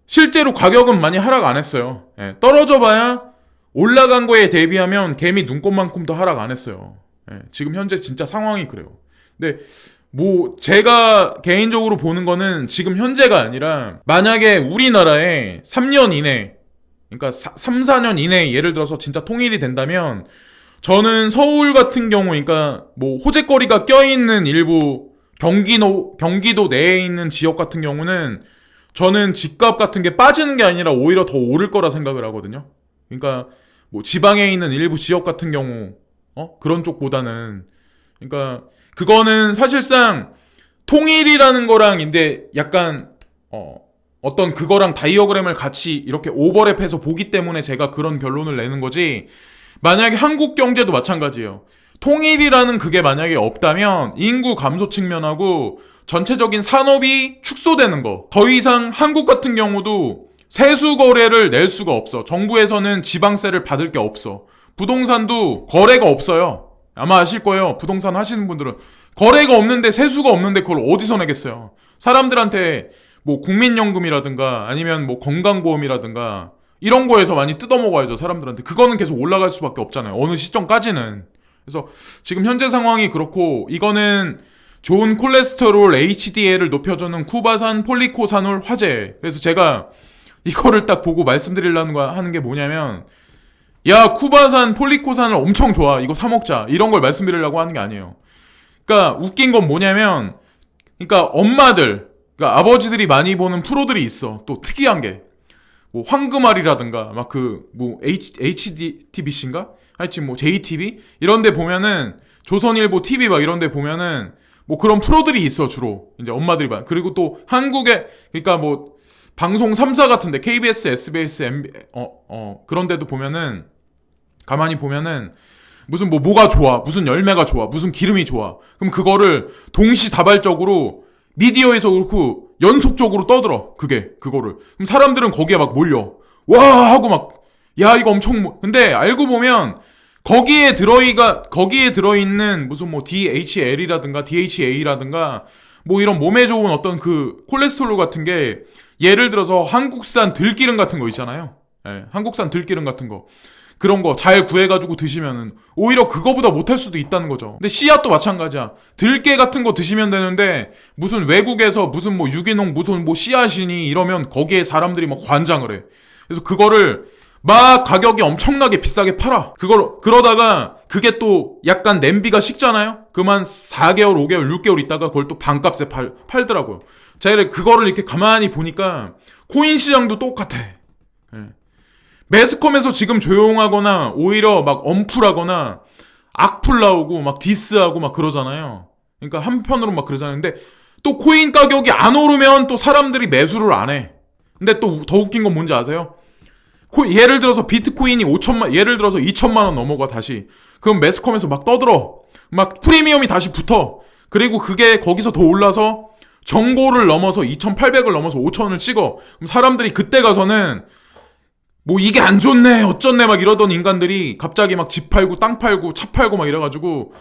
실제로 가격은 많이 하락 안 했어요. 떨어져 봐야 올라간 거에 대비하면 개미 눈곱만큼 더 하락 안 했어요. 지금 현재 진짜 상황이 그래요. 근데 뭐 제가 개인적으로 보는 거는 지금 현재가 아니라 만약에 우리나라에 3년 이내, 그러니까 3, 4년 이내에 예를 들어서 진짜 통일이 된다면 저는 서울 같은 경우, 그러니까 뭐 호재거리가 껴있는 일부 경기도 내에 있는 지역 같은 경우는 저는 집값 같은 게 빠지는 게 아니라 오히려 더 오를 거라 생각을 하거든요. 그러니까 뭐 지방에 있는 일부 지역 같은 경우 그런 쪽보다는, 그러니까 그거는 사실상 통일이라는 거랑 인데 약간 어떤 그거랑 다이어그램을 같이 이렇게 오버랩해서 보기 때문에 제가 그런 결론을 내는 거지. 만약에 한국 경제도 마찬가지예요. 통일이라는 그게 만약에 없다면 인구 감소 측면하고 전체적인 산업이 축소되는 거. 더 이상 한국 같은 경우도 세수 거래를 낼 수가 없어. 정부에서는 지방세를 받을 게 없어. 부동산도 거래가 없어요. 아마 아실 거예요. 부동산 하시는 분들은. 거래가 없는데 세수가 없는데 그걸 어디서 내겠어요. 사람들한테 뭐 국민연금이라든가 아니면 뭐 건강보험이라든가 이런 거에서 많이 뜯어먹어야죠. 사람들한테. 그거는 계속 올라갈 수밖에 없잖아요. 어느 시점까지는. 그래서 지금 현재 상황이 그렇고, 이거는 좋은 콜레스테롤 HDL을 높여주는 쿠바산 폴리코사놀 화제. 그래서 제가 이거를 딱 보고 말씀드리려는 거 하는 게 뭐냐면, 야, 쿠바산 폴리코산을 엄청 좋아. 이거 사 먹자. 이런 걸 말씀드리려고 하는 게 아니에요. 그러니까 웃긴 건 뭐냐면, 그러니까 엄마들, 그러니까 아버지들이 많이 보는 프로들이 있어. 또 특이한 게. 뭐 황금알이라든가 막 뭐 HDTVC인가? 하여튼 뭐 JTV 이런 데 보면은 조선일보 TV 막 이런 데 보면은 뭐 그런 프로들이 있어. 주로 이제 엄마들이 봐. 그리고 또 한국에, 그러니까 뭐 방송 3사 같은데 KBS, SBS, MB, 그런 데도 보면은 가만히 보면은 무슨 뭐가 좋아, 무슨 열매가 좋아, 무슨 기름이 좋아. 그럼 그거를 동시다발적으로 미디어에서 그렇고 연속적으로 떠들어. 그거를. 그럼 사람들은 거기에 막 몰려. 와! 하고 막, 야, 이거 엄청, 근데 알고 보면 거기에 들어있는 무슨 뭐 DHL이라든가 DHA라든가 뭐 이런 몸에 좋은 어떤 그 콜레스테롤 같은 게 예를 들어서 한국산 들기름 같은 거 있잖아요. 한국산 들기름 같은 거. 그런 거 잘 구해가지고 드시면은 오히려 그거보다 못할 수도 있다는 거죠. 근데 씨앗도 마찬가지야. 들깨 같은 거 드시면 되는데 무슨 외국에서 무슨 뭐 유기농 무슨 뭐 씨앗이니 이러면 거기에 사람들이 막 관장을 해. 그래서 그거를 막 가격이 엄청나게 비싸게 팔아. 그러다가 그게 또 약간 냄비가 식잖아요? 그만 4개월, 5개월, 6개월 있다가 그걸 또 반값에 팔더라고요. 제가 그거를 이렇게 가만히 보니까 코인 시장도 똑같아. 매스컴에서 지금 조용하거나 오히려 막 엄풀하거나 악플 나오고 막 디스하고 막 그러잖아요. 그러니까 한편으로 막 그러잖아요. 근데 또 코인 가격이 안 오르면 또 사람들이 매수를 안 해. 근데 또 더 웃긴 건 뭔지 아세요? 예를 들어서 비트코인이 예를 들어서 2천만 원 넘어가 다시. 그럼 매스컴에서 막 떠들어. 막 프리미엄이 다시 붙어. 그리고 그게 거기서 더 올라서 정고를 넘어서 2,800을 넘어서 5,000을 찍어. 그럼 사람들이 그때 가서는 뭐 이게 안 좋네 어쩌네 막 이러던 인간들이 갑자기 막 집 팔고 땅 팔고 차 팔고 막 이래가지고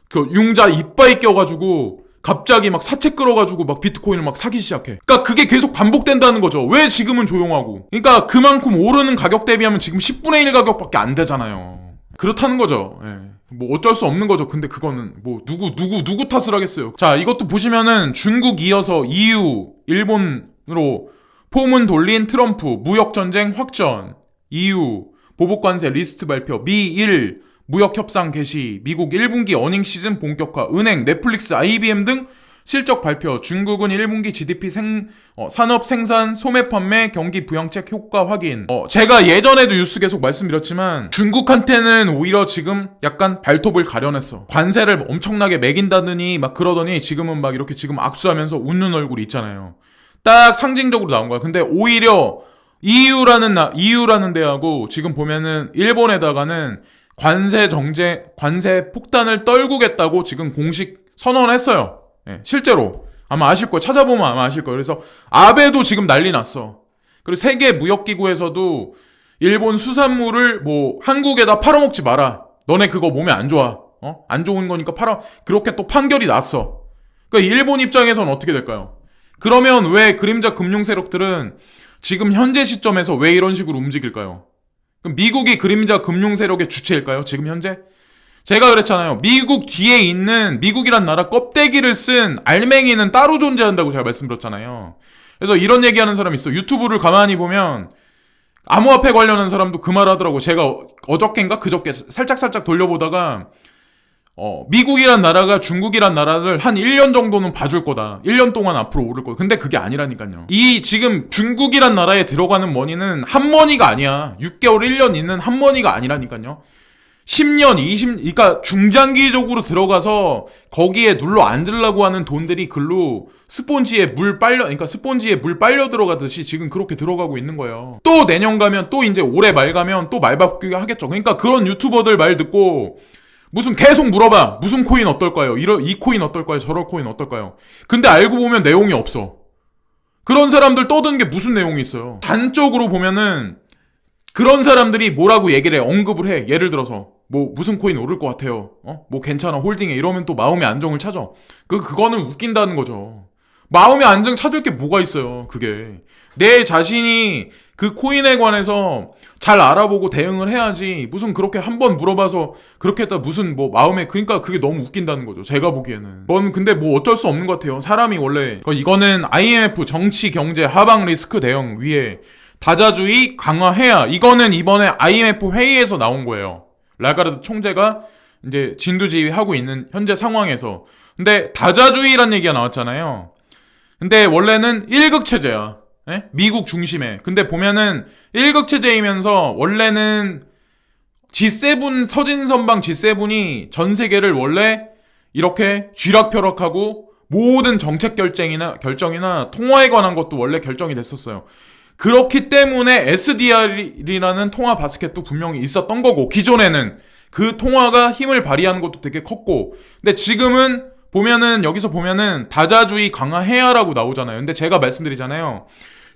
그 융자 이빨 껴가지고 갑자기 막 사채 끌어가지고 막 비트코인을 막 사기 시작해. 그러니까 그게 계속 반복된다는 거죠. 왜 지금은 조용하고. 그러니까 그만큼 오르는 가격 대비하면 지금 10분의 1 가격밖에 안 되잖아요. 그렇다는 거죠. 예. 뭐 어쩔 수 없는 거죠. 근데 그거는 뭐 누구 탓을 하겠어요. 자, 이것도 보시면은 중국 이어서 EU, 일본으로 포문 돌린 트럼프, 무역전쟁 확전, EU, 보복관세 리스트 발표, 미일, 무역협상 개시, 미국 1분기 어닝 시즌 본격화, 은행, 넷플릭스, IBM 등 실적 발표, 중국은 1분기 GDP 산업 생산, 소매 판매, 경기 부양책 효과 확인. 제가 예전에도 뉴스 계속 말씀드렸지만 중국한테는 오히려 지금 약간 발톱을 가려냈어. 관세를 엄청나게 매긴다더니 막 그러더니 지금은 막 이렇게 지금 악수하면서 웃는 얼굴이 있잖아요. 딱 상징적으로 나온 거야. 근데 오히려 EU라는 데하고 지금 보면은 일본에다가는 관세 폭탄을 떨구겠다고 지금 공식 선언했어요. 예, 실제로. 아마 아실 거예요. 찾아보면 아마 아실 거예요. 그래서 아베도 지금 난리 났어. 그리고 세계 무역기구에서도 일본 수산물을 뭐 한국에다 팔아먹지 마라. 너네 그거 몸에 안 좋아. 안 좋은 거니까 그렇게 또 판결이 났어. 그러니까 일본 입장에서는 어떻게 될까요? 그러면 왜 그림자 금융 세력들은 지금 현재 시점에서 왜 이런 식으로 움직일까요? 그럼 미국이 그림자 금융 세력의 주체일까요? 지금 현재? 제가 그랬잖아요. 미국 뒤에 있는 미국이란 나라 껍데기를 쓴 알맹이는 따로 존재한다고 제가 말씀드렸잖아요. 그래서 이런 얘기하는 사람이 있어. 유튜브를 가만히 보면 암호화폐 관련한 사람도 그 말 하더라고. 제가 어저께인가 그저께 살짝 돌려보다가 미국이란 나라가 중국이란 나라를 한 1년 정도는 봐줄 거다. 1년 동안 앞으로 오를 거다. 근데 그게 아니라니까요. 이 지금 중국이란 나라에 들어가는 머니는 한 머니가 아니야. 6개월, 1년 있는 한 머니가 아니라니까요. 10년, 20, 그러니까 중장기적으로 들어가서 거기에 눌러 앉으려고 하는 돈들이 글로 스폰지에 물 빨려 들어가듯이 지금 그렇게 들어가고 있는 거예요. 또 내년 가면 또 이제 올해 말 가면 또 말 바꾸기 하겠죠. 그러니까 그런 유튜버들 말 듣고 무슨 계속 물어봐. 무슨 코인 어떨까요? 이 코인 어떨까요? 저런 코인 어떨까요? 근데 알고 보면 내용이 없어. 그런 사람들 떠드는 게 무슨 내용이 있어요. 단적으로 보면은 그런 사람들이 뭐라고 얘기를 해. 언급을 해. 예를 들어서 뭐 무슨 코인 오를 것 같아요. 뭐 괜찮아 홀딩해. 이러면 또 마음의 안정을 찾아. 그거는 웃긴다는 거죠. 마음의 안정 찾을 게 뭐가 있어요. 그게 내 자신이 그 코인에 관해서 잘 알아보고 대응을 해야지. 무슨 그렇게 한번 물어봐서 그렇게 했다 무슨 뭐 마음에 그러니까 그게 너무 웃긴다는 거죠. 제가 보기에는. 근데 뭐 어쩔 수 없는 것 같아요. 사람이 원래 이거는 IMF 정치 경제 하방 리스크 대응 위에 다자주의 강화해야. 이거는 이번에 IMF 회의에서 나온 거예요. 라가르드 총재가 이제 진두지휘하고 있는 현재 상황에서. 근데 다자주의란 얘기가 나왔잖아요. 근데 원래는 1극 체제야. 예? 미국 중심에. 근데 보면은 1극 체제이면서 원래는 G7 서진선방 G7이 전 세계를 원래 이렇게 쥐락펴락하고 모든 정책 결정이나 통화에 관한 것도 원래 결정이 됐었어요. 그렇기 때문에 SDR이라는 통화 바스켓도 분명히 있었던 거고, 기존에는 그 통화가 힘을 발휘하는 것도 되게 컸고, 근데 지금은 보면은 여기서 보면은 다자주의 강화해야라고 나오잖아요. 근데 제가 말씀드리잖아요.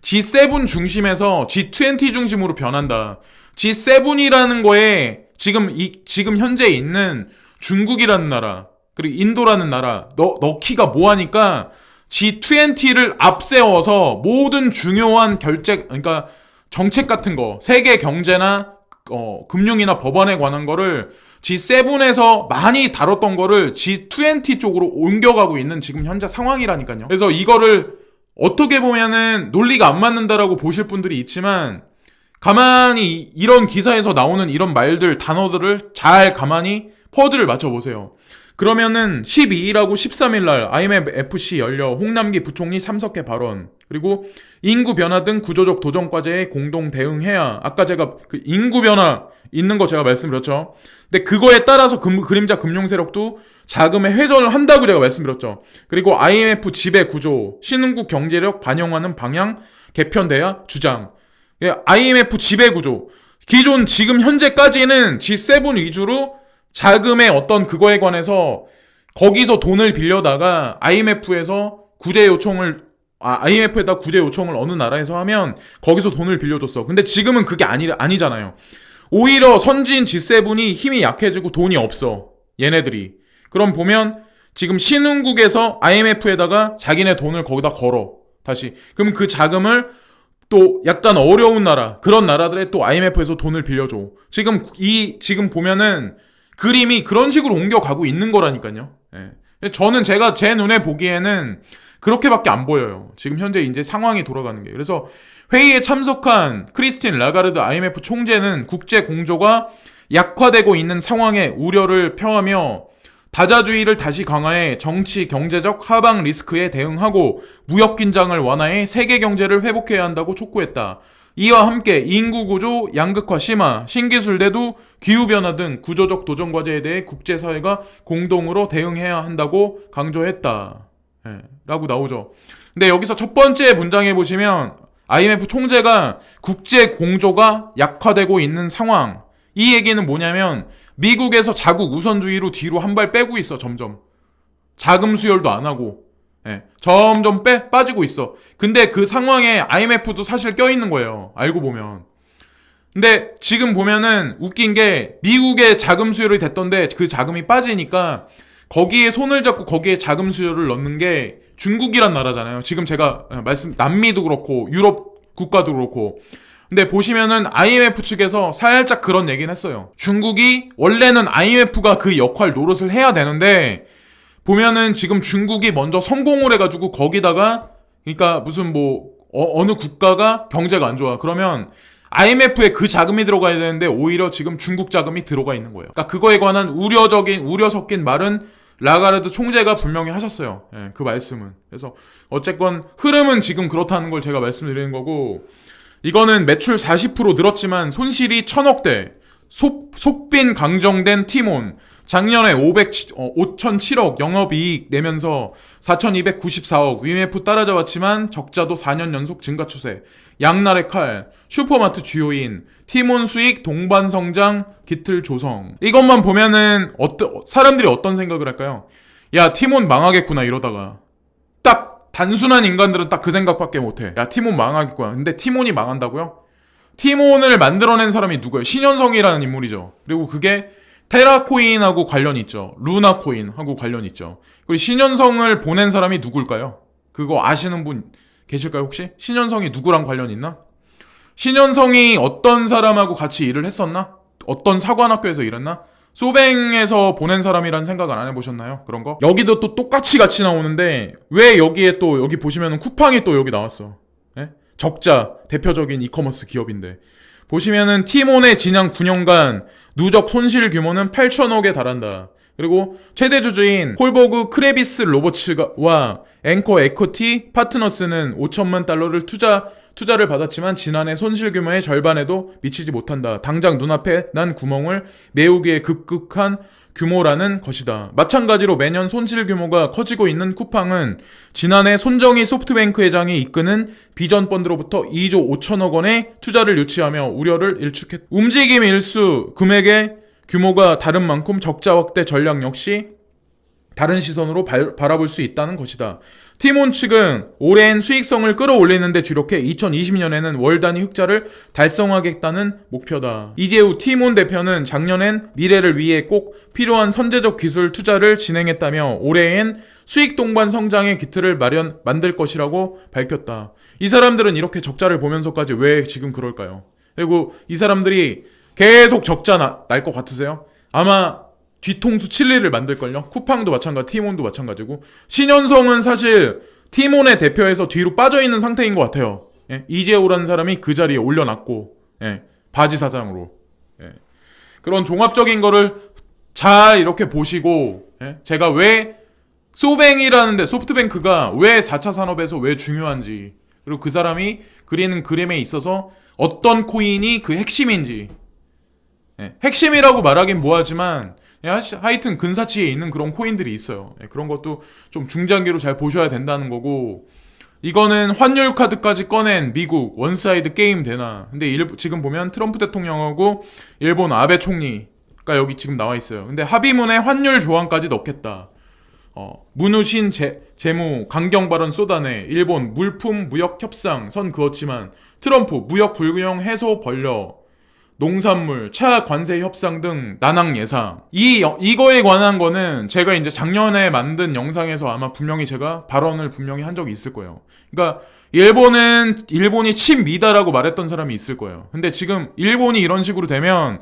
G7 중심에서 G20 중심으로 변한다. G7이라는 거에 지금 현재 있는 중국이라는 나라, 그리고 인도라는 나라 넣기가 뭐하니까 G20를 앞세워서 모든 중요한 그러니까 정책 같은 거, 세계 경제나 금융이나 법안에 관한 거를 G7에서 많이 다뤘던 거를 G20 쪽으로 옮겨가고 있는 지금 현재 상황이라니까요. 그래서 이거를 어떻게 보면은 논리가 안 맞는다라고 보실 분들이 있지만, 가만히 이런 기사에서 나오는 이런 말들, 단어들을 잘 가만히 퍼즐을 맞춰보세요. 그러면은 12일하고 13일날 IMF-FC 열려 홍남기 부총리 참석해 발언, 그리고 인구 변화 등 구조적 도전 과제에 공동 대응해야. 아까 제가 그 인구 변화 있는 거 제가 말씀드렸죠. 근데 그거에 따라서 그림자 금융 세력도 자금의 회전을 한다고 제가 말씀드렸죠. 그리고 IMF 지배 구조, 신흥국 경제력 반영하는 방향 개편돼야 주장. IMF 지배 구조. 기존 지금 현재까지는 G7 위주로 자금의 어떤 그거에 관해서 거기서 돈을 빌려다가 IMF에다 구제 요청을 어느 나라에서 하면 거기서 돈을 빌려줬어. 근데 지금은 그게 아니잖아요. 오히려 선진 G7이 힘이 약해지고 돈이 없어. 얘네들이. 그럼 보면 지금 신흥국에서 IMF에다가 자기네 돈을 거기다 걸어. 다시. 그럼 그 자금을 또 약간 어려운 나라, 그런 나라들에 또 IMF에서 돈을 빌려줘. 지금 보면은 그림이 그런 식으로 옮겨가고 있는 거라니까요. 예. 저는 제가 제 눈에 보기에는 그렇게밖에 안 보여요. 지금 현재 이제 상황이 돌아가는 게. 그래서 회의에 참석한 크리스틴 라가르드 IMF 총재는 국제 공조가 약화되고 있는 상황에 우려를 표하며 다자주의를 다시 강화해 정치, 경제적 하방 리스크에 대응하고 무역 긴장을 완화해 세계 경제를 회복해야 한다고 촉구했다. 이와 함께 인구 구조 양극화 심화, 신기술 대두, 기후변화 등 구조적 도전 과제에 대해 국제사회가 공동으로 대응해야 한다고 강조했다. 라고 나오죠. 근데 여기서 첫 번째 문장에 보시면 IMF 총재가 국제 공조가 약화되고 있는 상황, 이 얘기는 뭐냐면 미국에서 자국 우선주의로 뒤로 한 발 빼고 있어. 점점 자금 수혈도 안 하고 점점 빠지고 있어. 근데 그 상황에 IMF도 사실 껴있는 거예요. 알고 보면. 근데 지금 보면은 웃긴 게 미국의 자금 수혈이 됐던데 그 자금이 빠지니까 거기에 손을 잡고 거기에 자금 수혈을 넣는 게 중국이란 나라잖아요. 지금 제가 남미도 그렇고 유럽 국가도 그렇고. 근데 보시면은 IMF 측에서 살짝 그런 얘기는 했어요. 중국이 원래는 IMF가 그 역할 노릇을 해야 되는데 보면은 지금 중국이 먼저 성공을 해가지고 거기다가 그러니까 무슨 어느 국가가 경제가 안 좋아. 그러면 IMF에 그 자금이 들어가야 되는데 오히려 지금 중국 자금이 들어가 있는 거예요. 그러니까 그거에 관한 우려 섞인 말은 라가르드 총재가 분명히 하셨어요. 그 말씀은. 그래서 어쨌건 흐름은 지금 그렇다는 걸 제가 말씀드리는 거고 이거는 매출 40% 늘었지만 손실이 1,000억대, 속빈 강정된 티몬, 작년에 5,007억 영업이익 내면서 4,294억 IMF 따라잡았지만 적자도 4년 연속 증가 추세, 양날의 칼, 슈퍼마트 주요인, 티몬 수익 동반 성장 기틀 조성. 이것만 보면은 사람들이 어떤 생각을 할까요? 야, 티몬 망하겠구나 이러다가 딱 단순한 인간들은 딱 그 생각밖에 못해. 야, 티몬 망하겠구나. 근데 티몬이 망한다고요? 티몬을 만들어낸 사람이 누구예요? 신현성이라는 인물이죠. 그리고 그게 테라코인하고 관련이 있죠. 루나코인하고 관련이 있죠. 그리고 신현성을 보낸 사람이 누굴까요? 그거 아시는 분 계실까요 혹시? 신현성이 누구랑 관련이 있나? 신현성이 어떤 사람하고 같이 일을 했었나? 어떤 사관학교에서 일했나? 소뱅에서 보낸 사람이란 생각은 안 해보셨나요? 그런 거? 여기도 또 똑같이 같이 나오는데 왜 여기에 또 여기 보시면은 쿠팡이 또 여기 나왔어. 예? 적자 대표적인 이커머스 기업인데 보시면은 티몬의 지난 9년간 누적 손실 규모는 8천억에 달한다. 그리고 최대 주주인 홀버그 크레비스 로버츠와 앵커 에쿼티 파트너스는 5천만 달러를 투자를 받았지만 지난해 손실 규모의 절반에도 미치지 못한다. 당장 눈앞에 난 구멍을 메우기에 급급한 규모라는 것이다. 마찬가지로 매년 손실 규모가 커지고 있는 쿠팡은 지난해 손정희 소프트뱅크 회장이 이끄는 비전 펀드로부터 2조 5천억 원의 투자를 유치하며 우려를 일축했다. 움직임 일수 금액의 규모가 다른 만큼 적자 확대 전략 역시 다른 시선으로 바라볼 수 있다는 것이다. 티몬 측은 올해엔 수익성을 끌어올리는데 주력해 2020년에는 월 단위 흑자를 달성하겠다는 목표다. 이재우 티몬 대표는 작년엔 미래를 위해 꼭 필요한 선제적 기술 투자를 진행했다며 올해엔 수익 동반 성장의 기틀을 만들 것이라고 밝혔다. 이 사람들은 이렇게 적자를 보면서까지 왜 지금 그럴까요? 그리고 이 사람들이 계속 적자 날 것 같으세요? 아마 뒤통수 칠리를 만들걸요? 쿠팡도 마찬가지, 티몬도 마찬가지고. 신현성은 사실 티몬의 대표에서 뒤로 빠져있는 상태인 것 같아요. 예? 이재호라는 사람이 그 자리에 올려놨고, 예? 바지 사장으로. 예? 그런 종합적인 거를 잘 이렇게 보시고, 예? 제가 왜 소프트뱅크가 왜 4차 산업에서 왜 중요한지, 그리고 그 사람이 그리는 그림에 있어서 어떤 코인이 그 핵심인지, 예? 핵심이라고 말하긴 뭐하지만 하여튼 근사치에 있는 그런 코인들이 있어요. 그런 것도 좀 중장기로 잘 보셔야 된다는 거고, 이거는 환율 카드까지 꺼낸 미국 원사이드 게임 되나. 근데 지금 보면 트럼프 대통령하고 일본 아베 총리가 여기 지금 나와 있어요. 근데 합의문에 환율 조항까지 넣겠다. 문우신 재무 강경 발언 쏟아내 일본 물품 무역 협상 선 그었지만 트럼프 무역 불균형 해소 벌려 농산물, 차 관세 협상 등 난항 예상. 이거에 관한 거는 제가 이제 작년에 만든 영상에서 아마 분명히 제가 발언을 분명히 한 적이 있을 거예요. 그러니까 일본이 친미다라고 말했던 사람이 있을 거예요. 근데 지금 일본이 이런 식으로 되면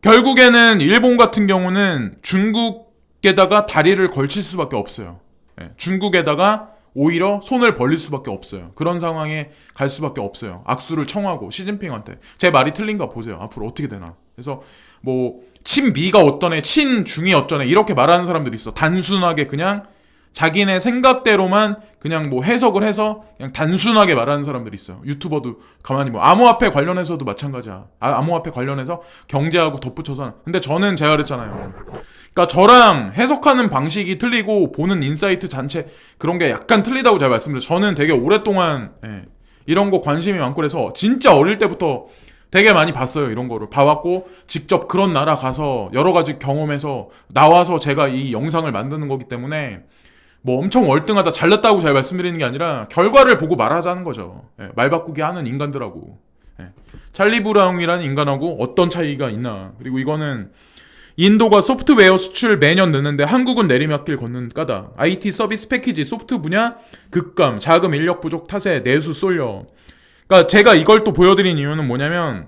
결국에는 일본 같은 경우는 중국에다가 다리를 걸칠 수밖에 없어요. 예, 중국에다가 오히려 손을 벌릴 수밖에 없어요. 그런 상황에 갈 수밖에 없어요. 악수를 청하고 시진핑한테. 제 말이 틀린가 보세요. 앞으로 어떻게 되나. 그래서 뭐 친미가 어떠네, 친중이 어쩌네 이렇게 말하는 사람들이 있어. 단순하게 그냥 자기네 생각대로만 그냥 뭐 해석을 해서 그냥 단순하게 말하는 사람들이 있어요. 유튜버도 가만히 뭐 암호화폐 관련해서도 마찬가지야. 암호화폐 관련해서 경제하고 덧붙여서. 근데 저는 제가 그랬잖아요. 그러니까 저랑 해석하는 방식이 틀리고 보는 인사이트 전체 그런 게 약간 틀리다고 제가 말씀드렸어요. 저는 되게 오랫동안 이런 거 관심이 많고 그래서 진짜 어릴 때부터 되게 많이 봤어요. 이런 거를 봐왔고 직접 그런 나라 가서 여러 가지 경험해서 나와서 제가 이 영상을 만드는 거기 때문에 뭐 엄청 월등하다 잘났다고 잘 말씀드리는 게 아니라 결과를 보고 말하자는 거죠. 말 바꾸기 하는 인간들하고 찰리 브라운이라는 인간하고 어떤 차이가 있나. 그리고 이거는 인도가 소프트웨어 수출 매년 느는데 한국은 내리막길 걷는 까닭. IT 서비스 패키지 소프트 분야 급감, 자금 인력 부족 탓에 내수 쏠려. 그러니까 제가 이걸 또 보여드린 이유는 뭐냐면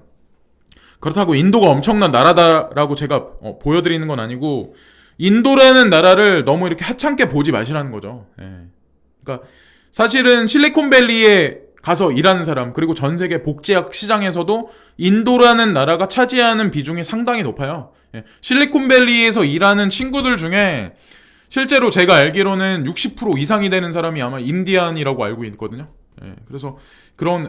그렇다고 인도가 엄청난 나라다라고 제가 보여드리는 건 아니고 인도라는 나라를 너무 이렇게 하찮게 보지 마시라는 거죠. 그러니까 사실은 실리콘밸리에 가서 일하는 사람 그리고 전 세계 복지학 시장에서도 인도라는 나라가 차지하는 비중이 상당히 높아요. 실리콘밸리에서 일하는 친구들 중에 실제로 제가 알기로는 60% 이상이 되는 사람이 아마 인디안이라고 알고 있거든요. 그래서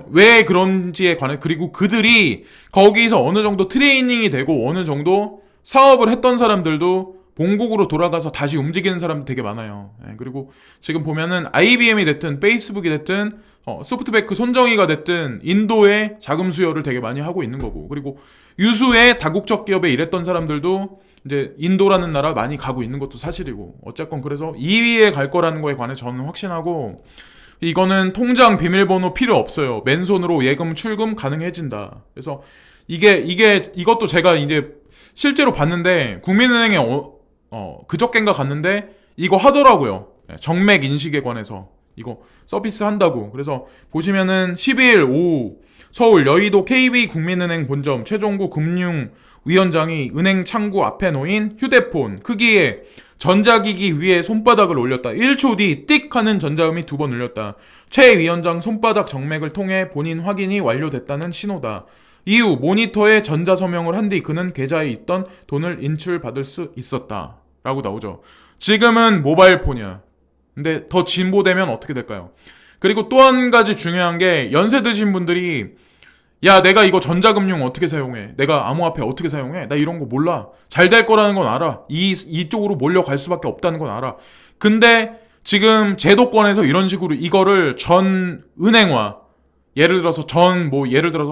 왜 그런지에 관해 그리고 그들이 거기서 어느 정도 트레이닝이 되고 어느 정도 사업을 했던 사람들도 본국으로 돌아가서 다시 움직이는 사람들 되게 많아요. 그리고 지금 보면은 IBM이 됐든 페이스북이 됐든 소프트뱅크 손정희가 됐든 인도에 자금 수요를 되게 많이 하고 있는 거고 그리고 유수의 다국적 기업에 일했던 사람들도 이제 인도라는 나라 많이 가고 있는 것도 사실이고 어쨌건 그래서 2위에 갈 거라는 거에 관해 저는 확신하고 이거는 통장 비밀번호 필요 없어요. 맨손으로 예금 출금 가능해진다. 그래서 이것도 제가 이제 실제로 봤는데 국민은행에 그저껜가 갔는데 이거 하더라고요. 정맥 인식에 관해서 이거 서비스 한다고. 그래서 보시면은 12일 오후 서울 여의도 KB 국민은행 본점 최종구 금융위원장이 은행 창구 앞에 놓인 휴대폰 크기의 전자기기 위에 손바닥을 올렸다. 1초 뒤 띡 하는 전자음이 2번 울렸다. 최 위원장 손바닥 정맥을 통해 본인 확인이 완료됐다는 신호다. 이후 모니터에 전자서명을 한 뒤 그는 계좌에 있던 돈을 인출받을 수 있었다. 라고 나오죠. 지금은 모바일 폰이야. 근데 더 진보되면 어떻게 될까요? 그리고 또 한 가지 중요한 게 연세 드신 분들이 야 내가 이거 전자금융 어떻게 사용해? 내가 암호화폐 어떻게 사용해? 나 이런 거 몰라. 잘 될 거라는 건 알아. 이쪽으로 몰려갈 수밖에 없다는 건 알아. 근데 지금 제도권에서 이런 식으로 이거를 전 은행화 예를 들어서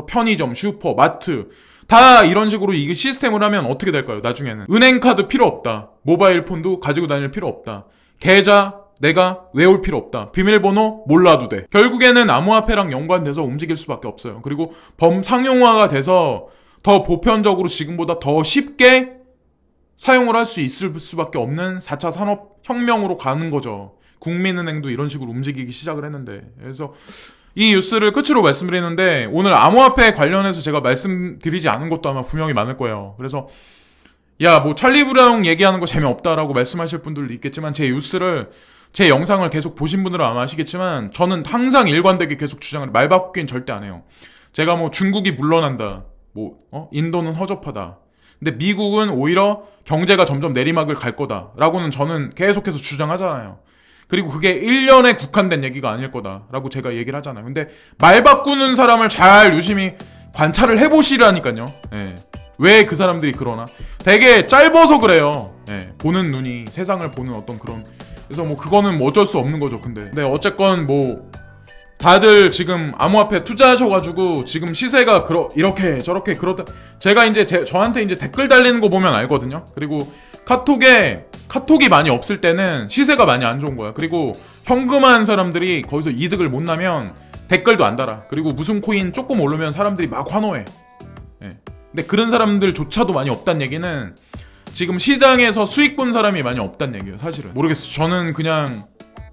편의점, 슈퍼, 마트 다 이런 식으로 이게 시스템을 하면 어떻게 될까요? 나중에는 은행카드 필요 없다. 모바일 폰도 가지고 다닐 필요 없다. 계좌 내가 외울 필요 없다. 비밀번호 몰라도 돼. 결국에는 암호화폐랑 연관돼서 움직일 수밖에 없어요. 그리고 범상용화가 돼서 더 보편적으로 지금보다 더 쉽게 사용을 할 수 있을 수밖에 없는 4차 산업혁명으로 가는 거죠. 국민은행도 이런 식으로 움직이기 시작을 했는데. 그래서 이 뉴스를 끝으로 말씀드리는데 오늘 암호화폐 관련해서 제가 말씀드리지 않은 것도 아마 분명히 많을 거예요. 그래서 야 뭐 찰리 브라운 얘기하는 거 재미없다라고 말씀하실 분들도 있겠지만 제 영상을 계속 보신 분들은 아마 아시겠지만 저는 항상 일관되게 계속 주장을 말 바꾸긴 절대 안 해요. 제가 뭐 중국이 물러난다. 인도는 허접하다. 근데 미국은 오히려 경제가 점점 내리막을 갈 거다라고는 저는 계속해서 주장하잖아요. 그리고 그게 1년에 국한된 얘기가 아닐 거다라고 제가 얘기를 하잖아요. 근데 말 바꾸는 사람을 잘 유심히 관찰을 해보시라니까요. 왜 그 사람들이 그러나? 되게 짧아서 그래요. 보는 눈이 세상을 보는 어떤 그런. 그래서 뭐 그거는 뭐 어쩔 수 없는 거죠. 근데 어쨌건 뭐 다들 지금 암호화폐 투자하셔가지고 지금 시세가 이렇게 저렇게 그렇다. 제가 이제 저한테 이제 댓글 달리는 거 보면 알거든요. 그리고 카톡이 많이 없을 때는 시세가 많이 안 좋은 거야. 그리고 현금한 사람들이 거기서 이득을 못 나면 댓글도 안 달아. 그리고 무슨 코인 조금 오르면 사람들이 막 환호해. 근데 그런 사람들조차도 많이 없다는 얘기는 지금 시장에서 수익 본 사람이 많이 없다는 얘기예요. 사실은 모르겠어요. 저는 그냥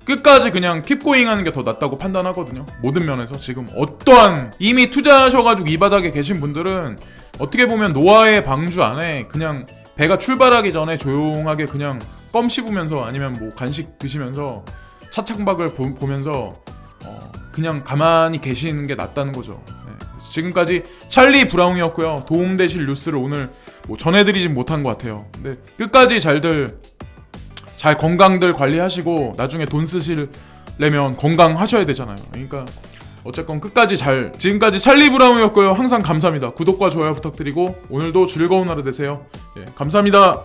끝까지 그냥 킵고잉 하는 게 더 낫다고 판단하거든요. 모든 면에서. 지금 어떠한 이미 투자하셔가지고 이 바닥에 계신 분들은 어떻게 보면 노아의 방주 안에 그냥 배가 출발하기 전에 조용하게 그냥 껌 씹으면서 아니면 뭐 간식 드시면서 차창밖을 보면서 그냥 가만히 계시는 게 낫다는 거죠. 네. 지금까지 찰리 브라운이었고요. 도움되실 뉴스를 오늘 뭐 전해드리진 못한 것 같아요. 근데 끝까지 잘 건강들 관리하시고 나중에 돈 쓰시려면 건강하셔야 되잖아요. 그러니까 어쨌건 끝까지 지금까지 찰리 브라운이었고요. 항상 감사합니다. 구독과 좋아요 부탁드리고 오늘도 즐거운 하루 되세요. 예, 감사합니다.